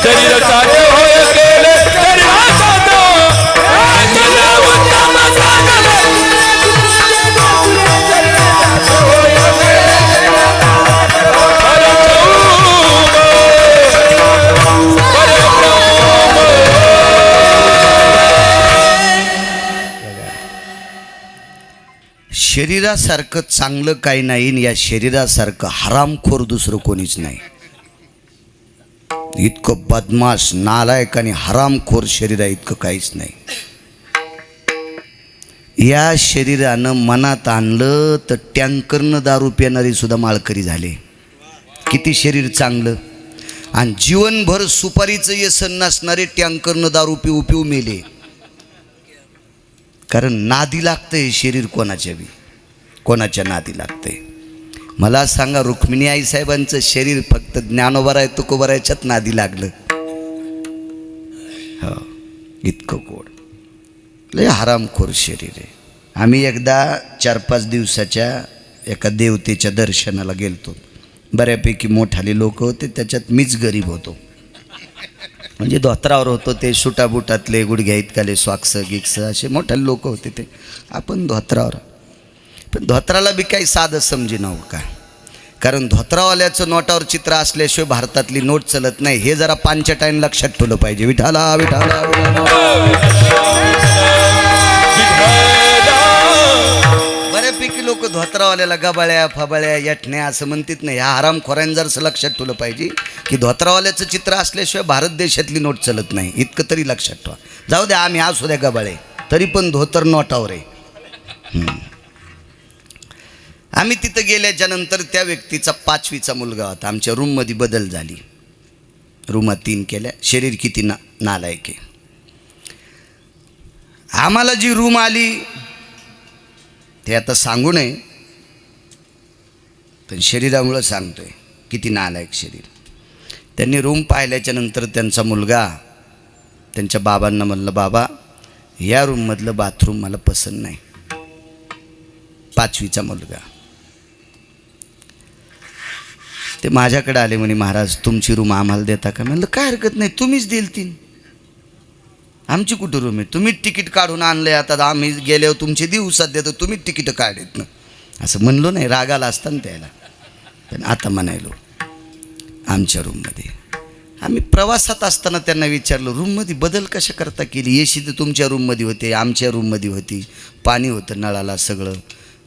शरीर साधे होय केले शरीर साधो उत्तम साधले शरीरासारखं चांगलं काही नाही, आणि या शरीरासारखं हरामखोर दुसरं कोणीच नाही. इतकं बदमाश नालायक आणि हरामखोर शरीर इतकं काहीच नाही. या शरीरानं मनात आणलं तर टँकरनं दारू पिणारी सुद्धा माळकरी झाले. किती शरीर चांगलं, आणि जीवनभर सुपारीचं व्यसन नसणारे टँकरनं दारू पिऊ पिऊ मेले. कारण नादी लागतं हे शरीर, कोणाच्या नादी लागते. मला सांगा, रुक्मिणी आईसाहेबांचं शरीर फक्त ज्ञानोबराय तुकोबरायच्यात नादी लागलं. हो, इतकं गोड, लय हरामखोर शरीर आहे. आम्ही एकदा 4-5 दिवसाच्या एका देवतेच्या दर्शनाला गेलतो. बऱ्यापैकी मोठाले लोक होते, त्याच्यात मीच गरीब होतो. म्हणजे धोत्रावर होतो, ते सुटाबुटातले गुडघ्या इतकाले स्वाक्स गिक्स असे मोठाले लोक होते. ते आपण धोत्रावर, पण धोत्राला बी काही साधं समजी नव्ह का. कारण धोत्रावाल्याचं नोटावर चित्र असल्याशिवाय भारतातली नोट चलत नाही. हे जरा पांचटाईन लक्षात ठेवलं पाहिजे. विठाला विठाला बऱ्यापैकी लोक धोत्रावाल्याला गबाळ्या फबाळ्या यठण्या असं म्हणतात नाही. ह्या हरामखोऱ्यानं जर असं लक्षात ठेवलं पाहिजे की धोत्रावाल्याचं चित्र असल्याशिवाय भारत देशातली नोट चलत नाही. इतकं तरी लक्षात ठेवा. जाऊ द्या, आम्ही असू द्या गबाळे, तरी पण धोतर नोटावर आहे. आम्ही तिथं गेल्याच्या नंतर त्या व्यक्तीचा 5वीचा मुलगा होता. आमच्या रूममध्ये बदल झाली, रूमात 3 केल्या. शरीर किती नालायक आहे. आम्हाला जी रूम आली ते आता सांगू नये, पण शरीरामुळं सांगतोय किती नालायक शरीर. त्यांनी रूम पाहिल्याच्या नंतर त्यांचा मुलगा त्यांच्या बाबांना म्हणलं, बाबा या रूममधलं बाथरूम मला पसंत नाही. 5वीचा मुलगा. ते माझ्याकडे आले, म्हणे महाराज तुमची रूम आम्हाला देता का. म्हणलं काय हरकत नाही, तुम्हीच देईल ती, आमची कुठं रूम आहे, तुम्हीच तिकीट काढून आणलंय. आता आम्ही गेल्यावर तुमचे दिवसात देतो, तुम्हीच तिकीट काढत ना. असं म्हणलो नाही, रागाला असता ना त्याला. पण आता म्हणायलो आमच्या रूममध्ये. आम्ही प्रवासात असताना त्यांना विचारलं, रूममध्ये बदल कशा करता केली. एसी तर तुमच्या रूममध्ये होते, आमच्या रूममध्ये होती, पाणी होतं नळाला सगळं.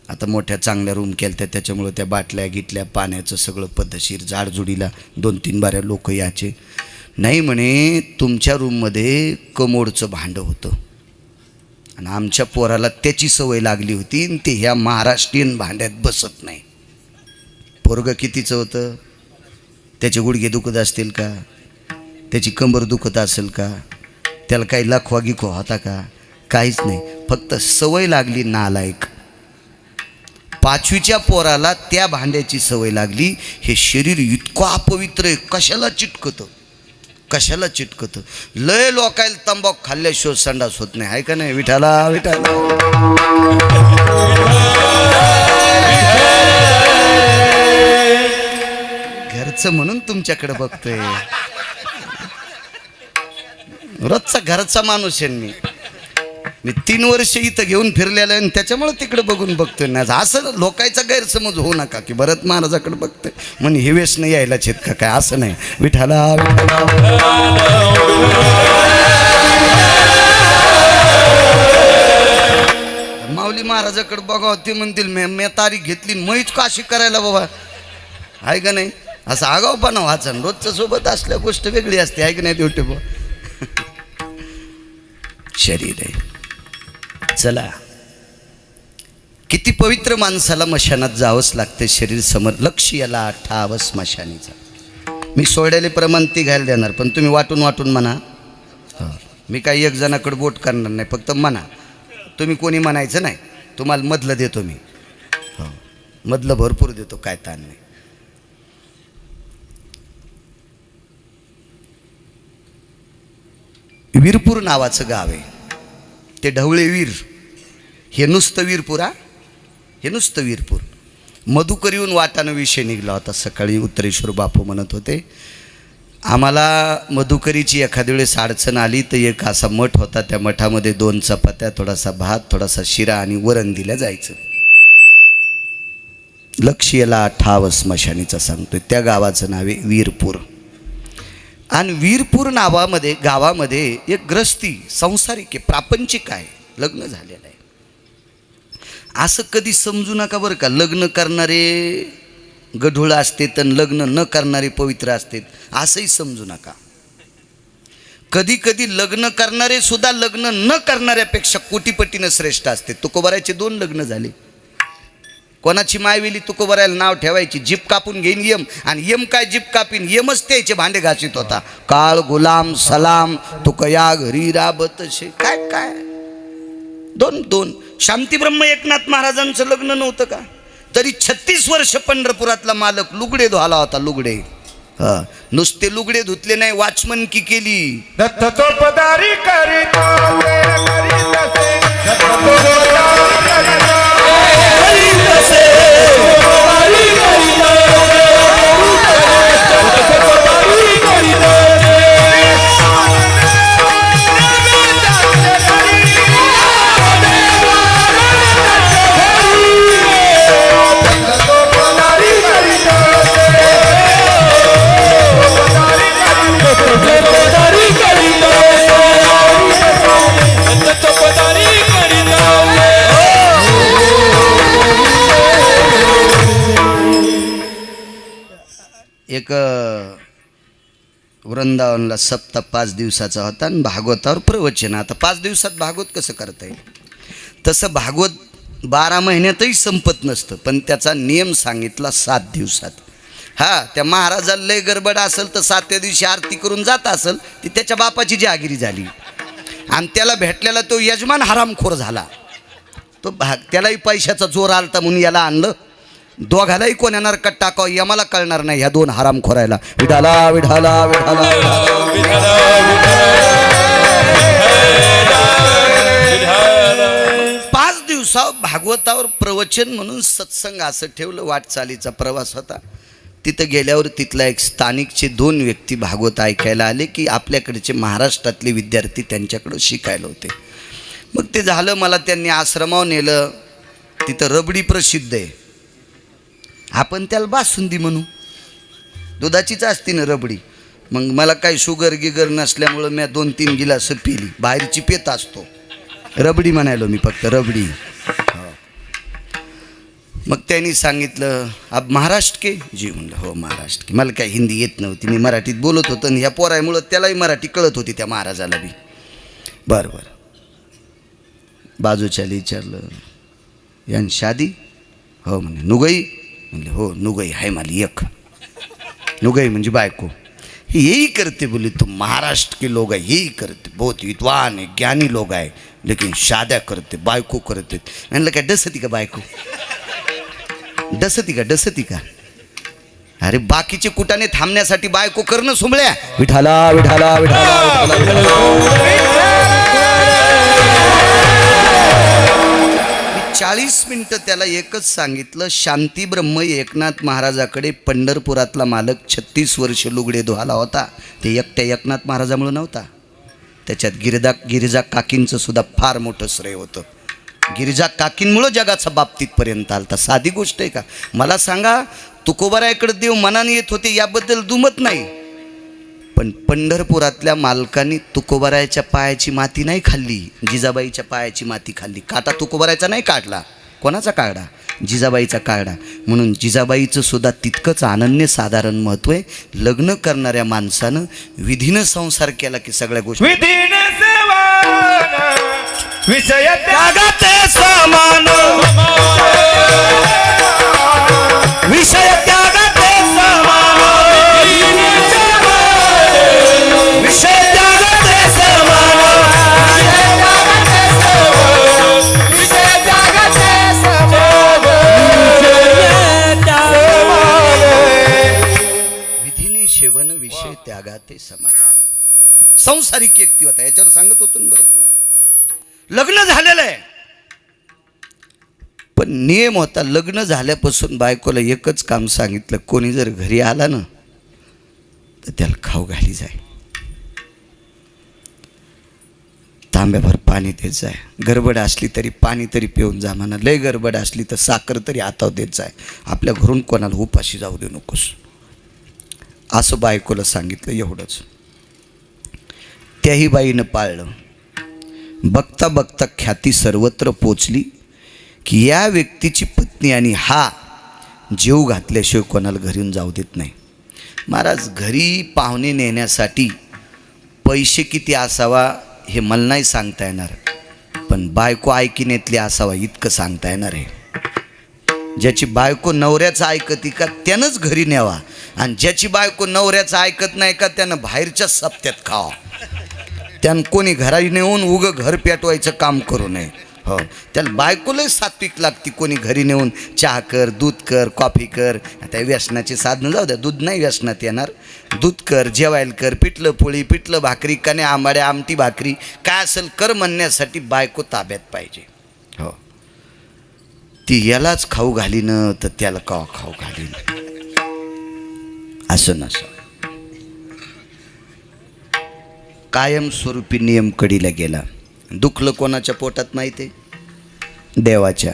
आता मोठ्या चांगल्या रूम केल्या त्या, त्याच्यामुळं त्या बाटल्या गिटल्या पाण्याचं सगळं पद्धतशीर, झाडजुडीला 2-3 बाऱ्या लोक याचे. नाही म्हणे, तुमच्या रूममध्ये कमोडचं भांडं होतं, आणि आमच्या पोराला त्याची सवय लागली होती, आणि ते ह्या महाराष्ट्रीयन भांड्यात बसत नाही. पोरगं कितीचं होतं, त्याचे गुडघे दुखत असतील का, त्याची कंबर दुखत असेल का, त्याला काही लखवा गिखवा होता का, काहीच नाही. फक्त सवय लागली नालायक. 5वीच्या पोराला त्या भांड्याची सवय लागली. हे शरीर इतकं अपवित्र आहे, कशाला चिटकतं, कशाला चिटकतं. लय लोकायला तंबाखू खाल्ल्याशिवाय संडास होत नाही, आहे का नाही. विठाला विठाला घरचं म्हणून तुमच्याकडे बघतोय. रोजचा घरचा माणूस आहे मी 3 वर्ष इथं घेऊन फिरलेलं आहे, आणि त्याच्यामुळे तिकडे बघून बघतोय ना. असं लोकांचा गैरसमज होऊ नका की भरत महाराजाकडे बघतोय म्हणून हे वेश नाही यायला छेत का काय, असं नाही. विठाला माऊली महाराजाकडे बघावं, ते म्हणतील मी तारीख घेतली, मैच काशी करायला बाबा. आहे का नाही? असं आगाऊपणा वाचन रोजचं सोबत असल्या गोष्ट वेगळी असते, आहे की नाही यूट्यूब? शरीर आहे. चला, किती पवित्र माणसाला मशानात जावंच लागते. शरीर समोर लक्ष याला ठाव स्मशानीचा. मी सोडलेले प्रमाण ती घ्यायला देणार, पण तुम्ही वाटून वाटून म्हणा. मी काही एक जणाकडे बोट करणार नाही, फक्त म्हणा. तुम्ही कोणी म्हणायचं नाही. तुम्हाला मधलं देतो मी. हो, मधलं भरपूर देतो, काय ताण नाही. वीरपूर नावाचं गाव आहे. ते ढवळे वीर, हे नुसतं वीरपूर. हे नुसतं वीरपूर. मधुकर येऊन वाटानं विषय निघला होता. सकाळी उत्तरेश्वर बापू म्हणत होते, आम्हाला मधुकरीची एखाद्या वेळेस अडचण आली तर एक असा मठ होता, त्या मठामध्ये 2 चपात्या, थोडासा भात, थोडासा शिरा आणि वरण दिल्या जायचं. लक्ष याला ठाव स्मशानीचा सांगतोय. त्या गावाचं नाव आहे वीरपूर. आणि वीरपूर गावामध्ये एक ग्रस्ती संसारिक आहे, प्रापंचिक आहे, लग्न झालेलं आहे. असं कधी समजू नका बरं का, लग्न करणारे गढूळ असते तर लग्न न करणारे पवित्र असते, असंही समजू नका. कधी कधी लग्न करणारे सुद्धा लग्न न करणाऱ्यापेक्षा कोटीपटीनं श्रेष्ठ असते. तुकोबारायचे 2 लग्न झाले. कोणाची मायवेली तुकोबारायला नाव ठेवायची, जीप कापून घेईन यम, आणि यम काय जीप कापीन, यमच त्याचे भांडे घासीत होता. काळ गुलाम सलाम तुकया घरी राबतशे. काय काय 2 शांतीब्रह्म एकनाथ महाराजांचं लग्न नव्हतं का? तरी 36 वर्ष पंढरपुरातला मालक लुगडे धुवाला होता. लुगडे, नुसते लुगडे धुतले नाही, वाचमन की केली. दत्त चोपदारी करीतो करीतसे, दत्त चोपदारी करीतो करीतसे, चोपदारी करीतो चोपदारी करीतो. एक वृंदावनला सप्ताह 5 दिवसाचा होता आणि भागवतावर प्रवचन. आता 5 दिवसात भागवत कसं करता येईल? तसं भागवत 12 महिन्यातही संपत नसतं, पण त्याचा नियम सांगितला 7 दिवसात. त्या महाराजाला लय गडबड असेल तर 7व्या दिवशी आरती करून जात असेल, ती त्याच्या बापाची जहागिरी झाली. आणि त्याला भेटलेला तो यजमान हरामखोर झाला. त्यालाही पैशाचा जोर आलता म्हणून याला आणलं. दोघालाही कोण्या नरकात टाकावं यमाला कळणार नाही, ह्या 2 हरामखोरायला. विठाला विठाला विठाला. 5 दिवसावर भागवतावर प्रवचन म्हणून सत्संग असं ठेवलं. वाटचालीचा प्रवास होता. तिथं गेल्यावर तिथला एक स्थानिकचे 2 व्यक्ती भागवत ऐकायला आले की आपल्याकडचे महाराष्ट्रातले विद्यार्थी त्यांच्याकडं शिकायला होते. मग ते झालं. मला त्यांनी आश्रमावर नेलं. तिथं रबडी प्रसिद्ध आहे. आपण त्याला बासुंदी म्हणू, दुधाचीच असते ना रबडी. मग मला काही शुगर गिगर नसल्यामुळं मी 2-3 गिलास पिली. बाहेरची पेत असतो, रबडी म्हणायलो मी, फक्त रबडी. मग त्यांनी सांगितलं, अब महाराष्ट्र के? जी म्हणलं हो महाराष्ट्र के. मला काय हिंदी येत नव्हती, मी मराठीत बोलत होतो आणि ह्या पोरामुळं त्यालाही मराठी कळत होती, त्या महाराजाला बी. बरं बरं. बाजूच्याला विचारलं, यान शादी? हो म्हणे. नुगई? म्हणले हो नुगई आहे मला एक. नुगई म्हणजे बायको. यही करते बोले तुम महाराष्ट्र के लोग है, यही करते, बहुत विद्वान है, ज्ञानी लोग है, लेकिन शाद्या करते, बायको करते. म्हणलं काय डसती का बायको? डसती का? अरे बाकीचे कुटाने थांबण्यासाठी बायको करणं सुमळ्या. विठाला विठाला विठाला. 40 मिनिटं त्याला एकच सांगितलं. शांतीब्रह्म एकनाथ महाराजाकडे पंढरपुरातला मालक 36 वर्ष लुगडे धुवाला होता. ते एकट्या एकनाथ महाराजामुळे नव्हता, त्याच्यात गिरिजा काकींचं सुद्धा फार मोठं श्रेय होतं. गिरिजा काकींमुळं जगाचा बाबतीतपर्यंत आलता. साधी गोष्ट आहे का? मला सांगा, तुकोबारायकडे देव मनाने येत होते याबद्दल दुमत नाही, पण पंढरपुरातल्या मालकांनी तुकोबारायच्या पायाची माती नाही खाल्ली, जिजाबाईच्या पायाची माती खाल्ली. काटा तुकोबारायचा नाही काढला. कोणाचा काढला? जिजाबाईचा काढा. म्हणून जिजाबाईचं सुद्धा तितकंच अनन्यसाधारण महत्त्व आहे. लग्न करणाऱ्या माणसानं विधीनं संसार केला की सगळ्या गोष्टी विधीने सेवान विषय त्यागाते समान, विषय त्यागाते समान, विषय त्यागाते समान. विधीने सेवन विषय त्यागाते समान. संसारिक व्यक्ती होता याच्यावर सांगत होतो ना बरं. लग्न झालेलं आहे पण नियम होता, लग्न झाल्यापासून बायकोला एकच काम सांगितलं, कोणी जर घरी आला ना तर त्याला खाऊ घाली जाय, तांब्याभर पाणी देत जाय, गडबड असली तरी पाणी तरी पिऊन जा म्हणा, लय गडबड असली तर साखर तरी हातावर देत जाय, आपल्या घरून कोणाला उपाशी जाऊ दे नकोस, असं बायकोला सांगितलं. एवढंच. त्याही बाईनं पाळलं. बघता बघता ख्याती सर्वत्र पोचली की या व्यक्तीची पत्नी आणि हा जीव घातल्याशिवाय कोणाला घरी जाऊ देत नाही. महाराज, घरी पाहुणे नेण्यासाठी पैसे किती असावा हे मला नाही सांगता येणार, पण बायको ऐकिनेतली असावा इतकं सांगता येणार आहे. ज्याची बायको नवऱ्याचं ऐकती का त्यानंच घरी न्यावा, आणि ज्याची बायको नवऱ्याचं ऐकत नाही का त्यानं बाहेरच्या सप्त्यात खावा. त्यानं कोणी घरात नेऊन उगं घर पेटवायचं काम करू नये. हो, त्याला बायकोलाही सात्विक लागती. कोणी घरी नेऊन चहा कर, दूध कर, कॉफी कर, आता व्यसनाचे साधनं जाऊ द्या, दूध नाही व्यसनात येणार, दूध कर, जेवायला कर, पिठलं पोळी, पिठलं भाकरी, कने आंबाड्या, आमटी भाकरी, काय असेल कर म्हणण्यासाठी बायको ताब्यात पाहिजे. हो, ती यालाच खाऊ घालीनं तर त्याला कवा खाऊ घालीन असं नसं. कायमस्वरूपी नियम कडीला गेला. दुखलं कोणाच्या पोटात माहिती आहे? देवाच्या.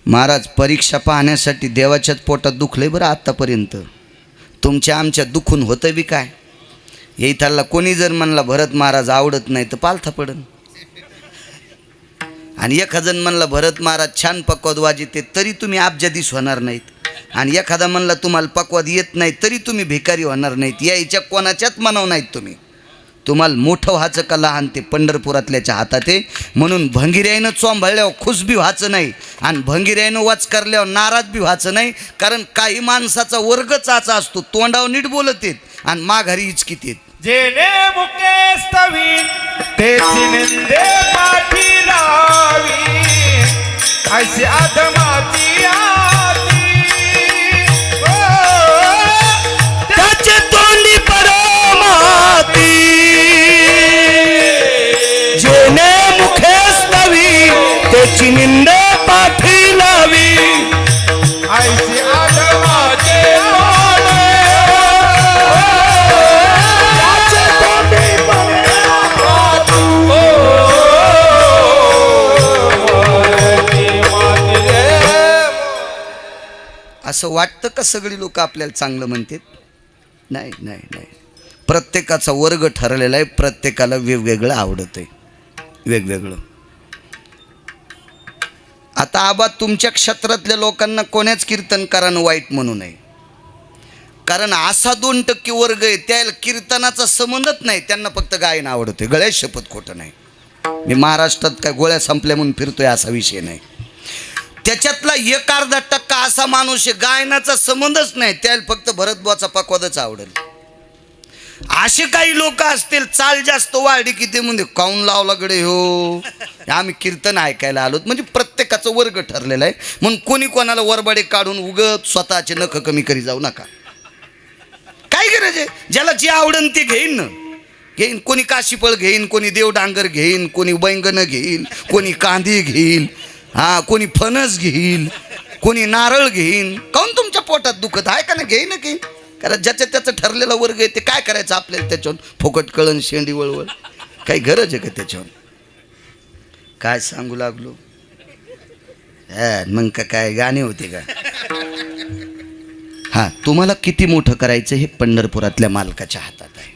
महाराज, परीक्षा पाहण्यासाठी देवाच्याच पोटात दुखलंय बरं आत्तापर्यंत. तुमच्या आमच्या दुखून होतं बी काय? येईथाला कोणी जर म्हणला भरत महाराज आवडत नाही तर पालथा पडन, आणि एखादं म्हणला भरत महाराज छान पक्वाद वाजते तरी तुम्ही अब्जाधीश होणार नाहीत, आणि एखादा म्हणला तुम्हाला पक्वाद येत नाही तरी तुम्ही भिकारी होणार नाहीत. यायच्या कोणाच्याच मनाव नाहीत तुम्ही. तुम्हाला मोठं व्हायचं का लहान ते पंढरपुरातल्याच्या हातात आहे. म्हणून भंगिऱ्यानं चोंभाळल्यावर खुश बी व्हायचं नाही, आणि भंगिऱ्यानं वाच करल्यावर नाराज बी व्हायचं नाही. कारण काही माणसाचा वर्गच असा असतो, तोंडावर नीट बोलत येत आणि माघारी इचकीत येत. जेणे मुके स्तवी तेची निंदे पाठी लावी, अशी अधमाची आती. त्याचे तोंडी परमाती, जेने मुखे स्तवी त्याची निंदे पाठी लावी, ऐशी आधमाचे असं वाटतं का सगळी लोक आपल्याला चांगलं म्हणतात? नाही नाही नाही. प्रत्येकाचा वर्ग ठरलेला आहे, प्रत्येकाला वेगवेगळं आवडत आहे, वेगवेगळं. आता आबा, तुमच्या क्षेत्रातल्या लोकांना कोण्याच कीर्तनकारानं वाईट म्हणू नये, कारण असा 2% वर्ग आहे त्याला कीर्तनाचा संबंधच नाही, त्यांना फक्त गायन आवडते. गळ्यात शपथ खोटं नाही. मी महाराष्ट्रात काय गोळ्या संपल्या म्हणून फिरतोय असा विषय नाही. त्याच्यातला 1-अर्धा% असा माणूस आहे गायनाचा संबंधच नाही, त्याला फक्त भरतबुवाचा पकवादच आवडेल. असे काही लोक असतील चाल जास्त वाढली की ते म्हणजे काऊन लावला गडे हो, आम्ही कीर्तन ऐकायला आलो. म्हणजे प्रत्येकाचा वर्ग ठरलेला आहे. म्हणून कोणी कोणाला वरबडे काढून उगत स्वतःचे नख कमी करी जाऊ नका. काय गरज आहे? ज्याला जे आवडन ते घेईन ना, घेईन. कोणी काशीफळ घेईन, कोणी देवडांगर घेईन, कोणी बैंगन घेईल, कोणी कांदे घेईल, हा, कोणी फणस घेईल, कोणी नारळ घेईन. काऊन तुमच्या पोटात दुखत आहे का ना? घेईन ना घेईन. कारण ज्याच्या त्याचं ठरलेला वर्ग आहे ते काय करायचं आपल्याला त्याच्यावर? फुकट कळण शेंडी वळवळ काही गरज आहे का त्याच्यावर? काय सांगू लागलो? मग का काय गाणे होते का? हा, तुम्हाला किती मोठं करायचं हे पंढरपुरातल्या मालकाच्या हातात आहे.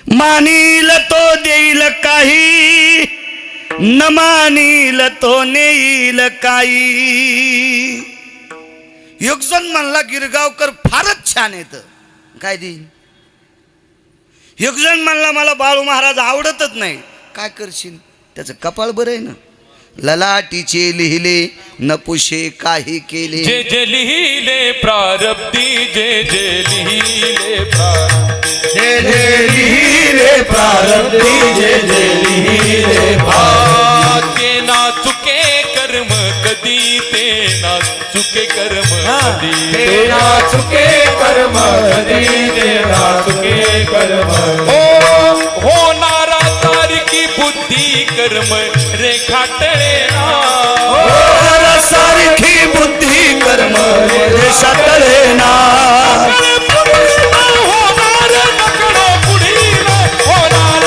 मानील तो देईल काही, न मानील तो नेईल काही. एकजण म्हणला गिरगावकर फारच छान येत. काय देईन. एकजण म्हणला मला बाळू महाराज आवडतच नाही. काय करशील. त्याचं कपाळ बरं आहे ना. ललाटीचे लिहिले नपुषे काही केले. जे जे लिहिले प्रारब्धी जे जे लिहिले प्रारब्धी जे जे लिहिले प्रारब्धी जे जे लिहिले ते ना चुके कर्म कधी ते ना चुके कर्म कधी ते ना चुके कर्म कधी ते ना चुके कर्म होणारा तारकी बुद्धी कर्म रेखाटले ना. सारखी बुद्धी कर्म रेषाटले ना. होणार नकडे पुढील होणार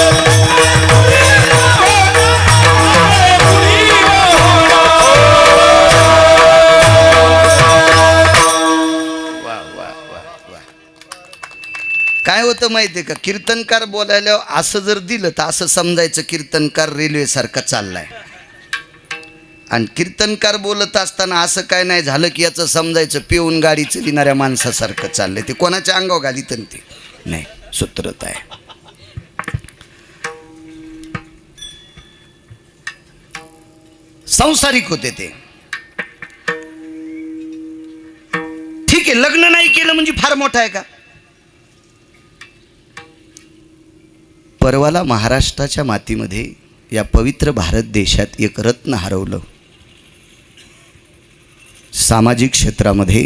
काय होतं माहितीये का. कीर्तनकार बोलायला असं जर दिलं तर असं समजायचं कीर्तनकार रेल्वे सारखा चाललाय. आणि कीर्तनकार बोलत असताना असं काय नाही झालं की याचं समजायचं पिऊन गाडी चालविणाऱ्या माणसासारखं चाललंय. ते कोणाच्या अंगावर घालीत ते नाही. सूत्रत आहे. संसारिक होते ते. ठीक आहे. लग्न नाही केलं म्हणजे फार मोठं आहे का. परवाला महाराष्ट्राच्या मातीमध्ये या पवित्र भारत देशात एक रत्न हरवलं. सामाजिक क्षेत्रामध्ये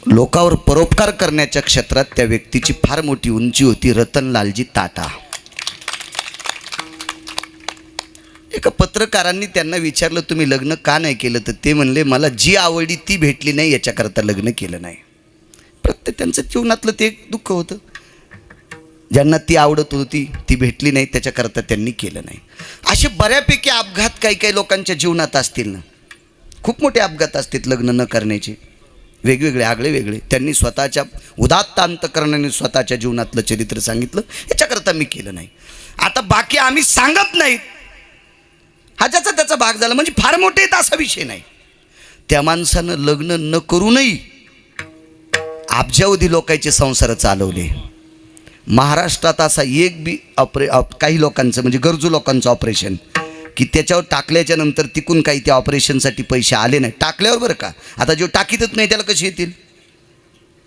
लोकांवर परोपकार करण्याच्या क्षेत्रात त्या व्यक्तीची फार मोठी उंची होती. रतनलालजी टाटा. एका पत्रकारांनी त्यांना विचारलं तुम्ही लग्न का नाही केलं. तर ते म्हणले मला जी आवडली ती भेटली नाही याच्याकरता लग्न केलं नाही. प्रत्येक त्यांचं जीवनातलं ते एक दुःख होतं. ज्यांना ती आवडत होती ती भेटली नाही त्याच्याकरता त्यांनी केलं नाही. असे बऱ्यापैकी अपघात काही काही लोकांच्या जीवनात असतील ना. खूप मोठे अपघात असतील लग्न न करण्याचे. वेगवेगळे आगळे वेगळे. त्यांनी स्वतःच्या उदात्त अंतकरणाने स्वतःच्या जीवनातलं चरित्र सांगितलं याच्याकरता मी केलं नाही. आता बाकी आम्ही सांगत नाहीत हा ज्याचा त्याचा भाग झाला म्हणजे फार मोठे आहेत असा विषय नाही. त्या माणसानं लग्न न करूनही अब्जावधी लोकांचे संसार चालवले. महाराष्ट्रात असा एक बी काही लोकांचं म्हणजे गरजू लोकांचं ऑपरेशन की त्याच्यावर टाकल्याच्या नंतर तिकून काही त्या ऑपरेशनसाठी पैसे आले नाही. टाकल्यावर बरं का. आता जो टाकीतच नाही त्याला कशी येतील.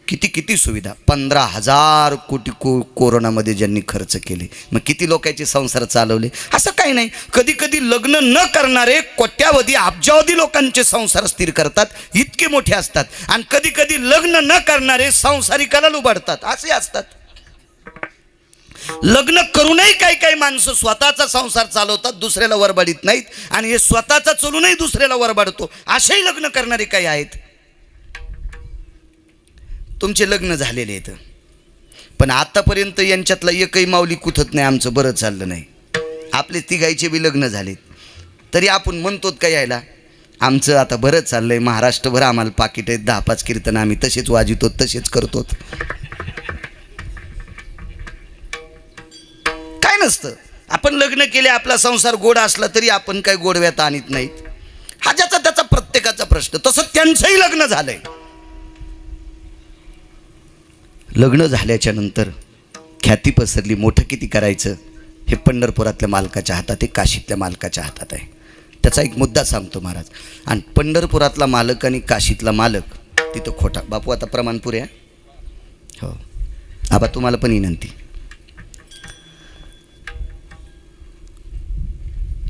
किती किती सुविधा. 15,000 कोटी कोरोनामध्ये ज्यांनी खर्च केले. मग किती लोकांचे संसार चालवले. असं काही नाही. कधी कधी लग्न न करणारे कोट्यावधी अब्जावधी लोकांचे संसार स्थिर करतात. इतके मोठे असतात. आणि कधी कधी लग्न न करणारे संसारिकाला लुबाडतात. असे असतात. लग्न करूनही काही काही माणसं स्वतःचा संसार चालवतात दुसऱ्याला वरबाडीत नाहीत. आणि हे स्वतःचा चलूनही दुसऱ्याला वरबाडतो असेही लग्न करणारे काही आहेत. तुमचे लग्न झालेले आहेत पण आतापर्यंत यांच्यातला एकही माऊली कुथत नाही आमचं बरं चाललं नाही. आपले तिघायचे बी लग्न झालेत तरी आपण म्हणतो का यायला आमचं आता बरं चाललंय. महाराष्ट्रभर आम्हाला पाकिट आहेत. 10-5 कीर्तन आम्ही तसेच वाजितो तसेच करतो. काय नसतं. आपण लग्न केले आपला संसार गोड असला तरी आपण काही गोडव्यात आणत नाहीत. हा ज्याचा त्याचा प्रत्येकाचा प्रश्न. तसं त्यांचंही लग्न झालंय. लग्न झाल्याच्या नंतर ख्याती पसरली. मोठं किती करायचं हे पंढरपुरातल्या मालकाच्या हातात आहे. काशीतल्या मालकाच्या हातात आहे. त्याचा एक मुद्दा सांगतो महाराज. आणि पंढरपुरातला मालक आणि काशीतला मालक तिथं खोटा. बापू आता प्रमाणपुरे आहे. हो आबा तुम्हाला पण विनंती.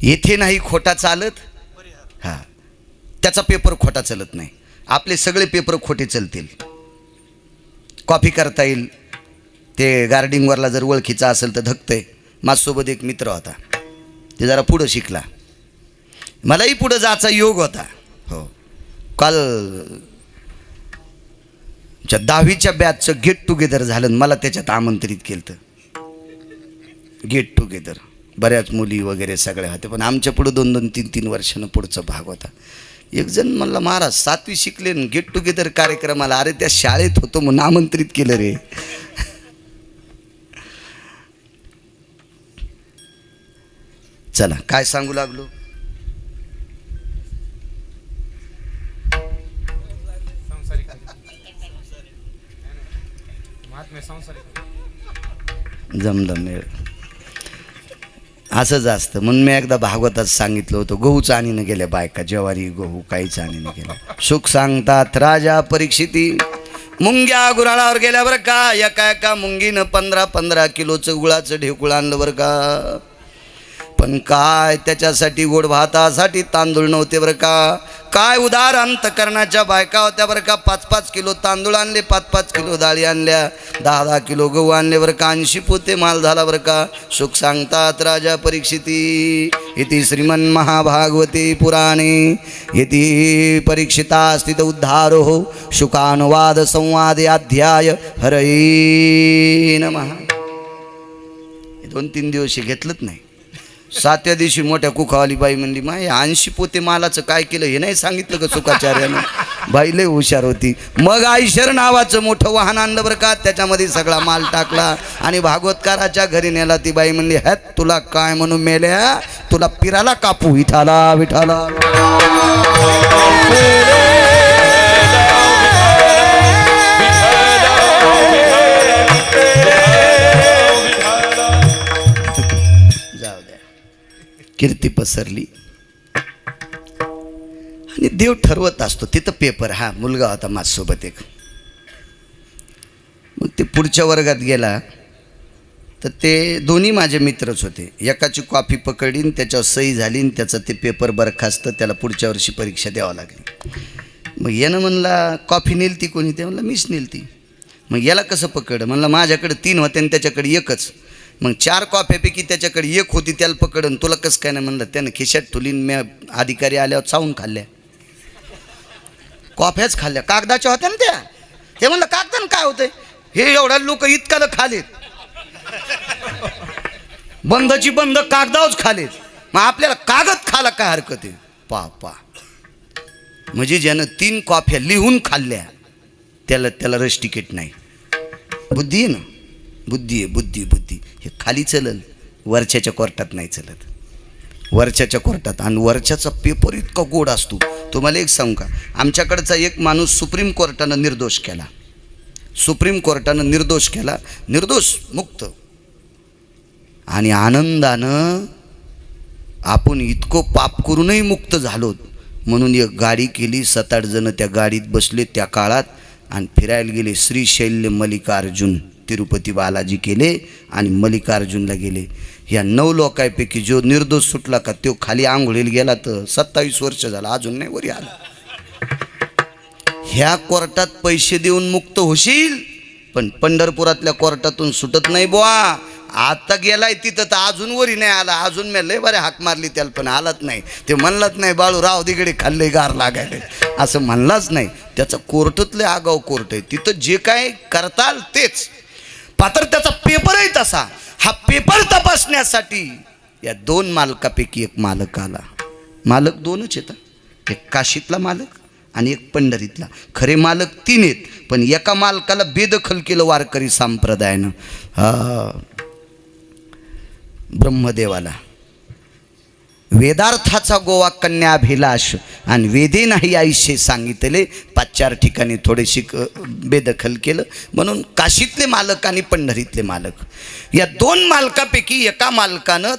येथे नाही खोटा चालत. हां त्याचा पेपर खोटा चालत नाही. आपले सगळे पेपर खोटे चालतील. कॉपी करता येईल. ते गार्डिंगवरला जर ओळखीचा असेल तर धकतंय. माझ्यासोबत एक मित्र होता. ते जरा पुढं शिकला. मलाही पुढं जायचा योग होता. हो काल 10वीच्या बॅचचं गेट टुगेदर झालं. मला त्याच्यात आमंत्रित केलं. गेट टुगेदर बऱ्याच मुली वगैरे सगळ्या होत्या. पण आमच्या पुढं 2-2, 3-3 वर्षानं पुढचा भाग होता. एक जण म्हणला महाराज 7वी शिकले गेट टुगेदर कार्यक्रमाला. अरे त्या शाळेत होतो म्हणून आमंत्रित केलं रे. चला काय सांगू लागलो. जमदम मेळ असंच असतं. म्हणून मी एकदा भागवतात सांगितलं होतं, गहूच आणीनं गेल्या बायका, ज्वारी गहू काहीच आणीनं गेल्या. सुख सांगतात राजा परीक्षिती, मुंग्या गुराळावर गेल्या बरं का. एका मुंगीनं 15-15 किलोचं गुळाचं ढेकुळ आणलं बरं का. पण काय त्याच्यासाठी गोड भातासाठी तांदूळ नव्हते बरं का. काय उदार अंतकरणाच्या बायका होत्या बरं का. 5-5 किलो तांदूळ आणले, 5-5 किलो डाळी आणल्या, 10-10 किलो गहू आणले बरं का. 80 पोते माल झाला बरं का. सुख सांगतात राजा परीक्षिती, इति श्रीमन महाभागवते पुराणे इति परीक्षिता स्थित उद्धारो शुकानुवाद संवादे अध्याय हरये नमः. 2-3 दिवस घेतलंच नाही. 7व्या दिवशी मोठ्या कुखावाली बाई म्हणली, माय 80 पोते मालाचं काय केलं हे नाही सांगितलं का सुखाचार्यानं. बाई लय हुशार होती. मग आयशर नावाचं मोठं वाहन आणलं बरं का. त्याच्यामध्ये सगळा माल टाकला आणि भागवतकाराच्या घरी नेला. ती बाई म्हणली, हॅत तुला काय म्हणून मेल्या, तुला पिराला कापू. विठाला विठाला कीर्ती पसरली. आणि देव ठरवत असतो. तिथं पेपर, हा मुलगा होता माझ्यासोबत एक. मग ते पुढच्या वर्गात गेला तर ते दोन्ही माझे मित्रच होते. एकाची कॉपी पकडली आणि त्याच्यावर सही झाली आणि त्याचं ते पेपर बरखास्त, त्याला पुढच्या वर्षी परीक्षा द्यावं लागली. मग यानं म्हणला कॉफी नेलती कोणी, ते म्हणलं मीच नेलती. मग याला कसं पकडलं, म्हणलं माझ्याकडे 3 होते आणि त्याच्याकडे एकच. मग 4 कॉफ्यापैकी त्याच्याकडे एक होती, त्याला पकडन. तुला कसं काय नाही म्हणलं. त्यानं खिशात ठुलीन. मी अधिकारी आल्यावर चावून खाल्ल्या, कॉफ्याच खाल्ल्या. कागदाच्या होत्या ना त्या. ते म्हणलं कागदानं काय होतंय, हे एवढा लोक इतकाला खालेत, बंदची बंद कागदावच खालेत, मग आपल्याला कागद खाला काय हरकत आहे. पा म्हणजे ज्यानं 3 कॉफ्या लिहून खाल्ल्या त्याला रस तिकीट नाही. बुद्धी आहे ना, बुद्धी आहे, बुद्धी. हे खाली चलल, वरच्याच्या कोर्टात नाही चलत. वरच्याच्या कोर्टात. आणि वरच्याचा पेपर इतका गोड असतो. तुम्हाला एक सांगू का, आमच्याकडचा एक माणूस सुप्रीम कोर्टानं निर्दोष केला. सुप्रीम कोर्टानं निर्दोष केला, निर्दोष मुक्त. आणि आनंदानं आपण इतकं पाप करूनही मुक्त झालो म्हणून एक गाडी केली. 7-8 जण त्या गाडीत बसले त्या काळात आणि फिरायला गेले. श्रीशैल्य मल्लिकार्जुन तिरुपती बालाजी केले आणि मल्लिकार्जुनला गेले. ह्या 9 लोकांपैकी जो निर्दोष सुटला का तो खाली आंघोळीला गेला तर 27 वर्ष झाला अजून नाही वरी आला. ह्या कोर्टात पैसे देऊन मुक्त होशील, पण पंढरपुरातल्या कोर्टातून सुटत नाही बुवा. आता गेलाय तिथं तर अजून वरी नाही आला. अजून मी लय बरे हाक मारली त्याला पण आलाच नाही. ते म्हणलाच नाही बाळू राव दिगडे खाल्ले गार लागायले असं म्हणलाच नाही. त्याचा कोर्टातले आगाव कोर्ट आहे. तिथं जे काय करताल तेच पात्र. त्याचा पेपरही तसा. हा पेपर तपासण्यासाठी या 2 मालकापैकी एक मालक आला. मालक 2च येतात, एक काशीतला मालक आणि एक पंढरीतला. खरे मालक 3 आहेत, पण एका मालकाला बेदखल केलं वारकरी संप्रदायानं. ब्रह्मदेवाला. वेदार्थाचा गोवा कन्याभिलाष आणि वेदे नाही आईशे सांगितले. 5-4 ठिकाणी थोडेशी बेदखल केलं. म्हणून काशीतले मालक आणि पंढरीतले मालक या 2 मालकापैकी एका मालकानं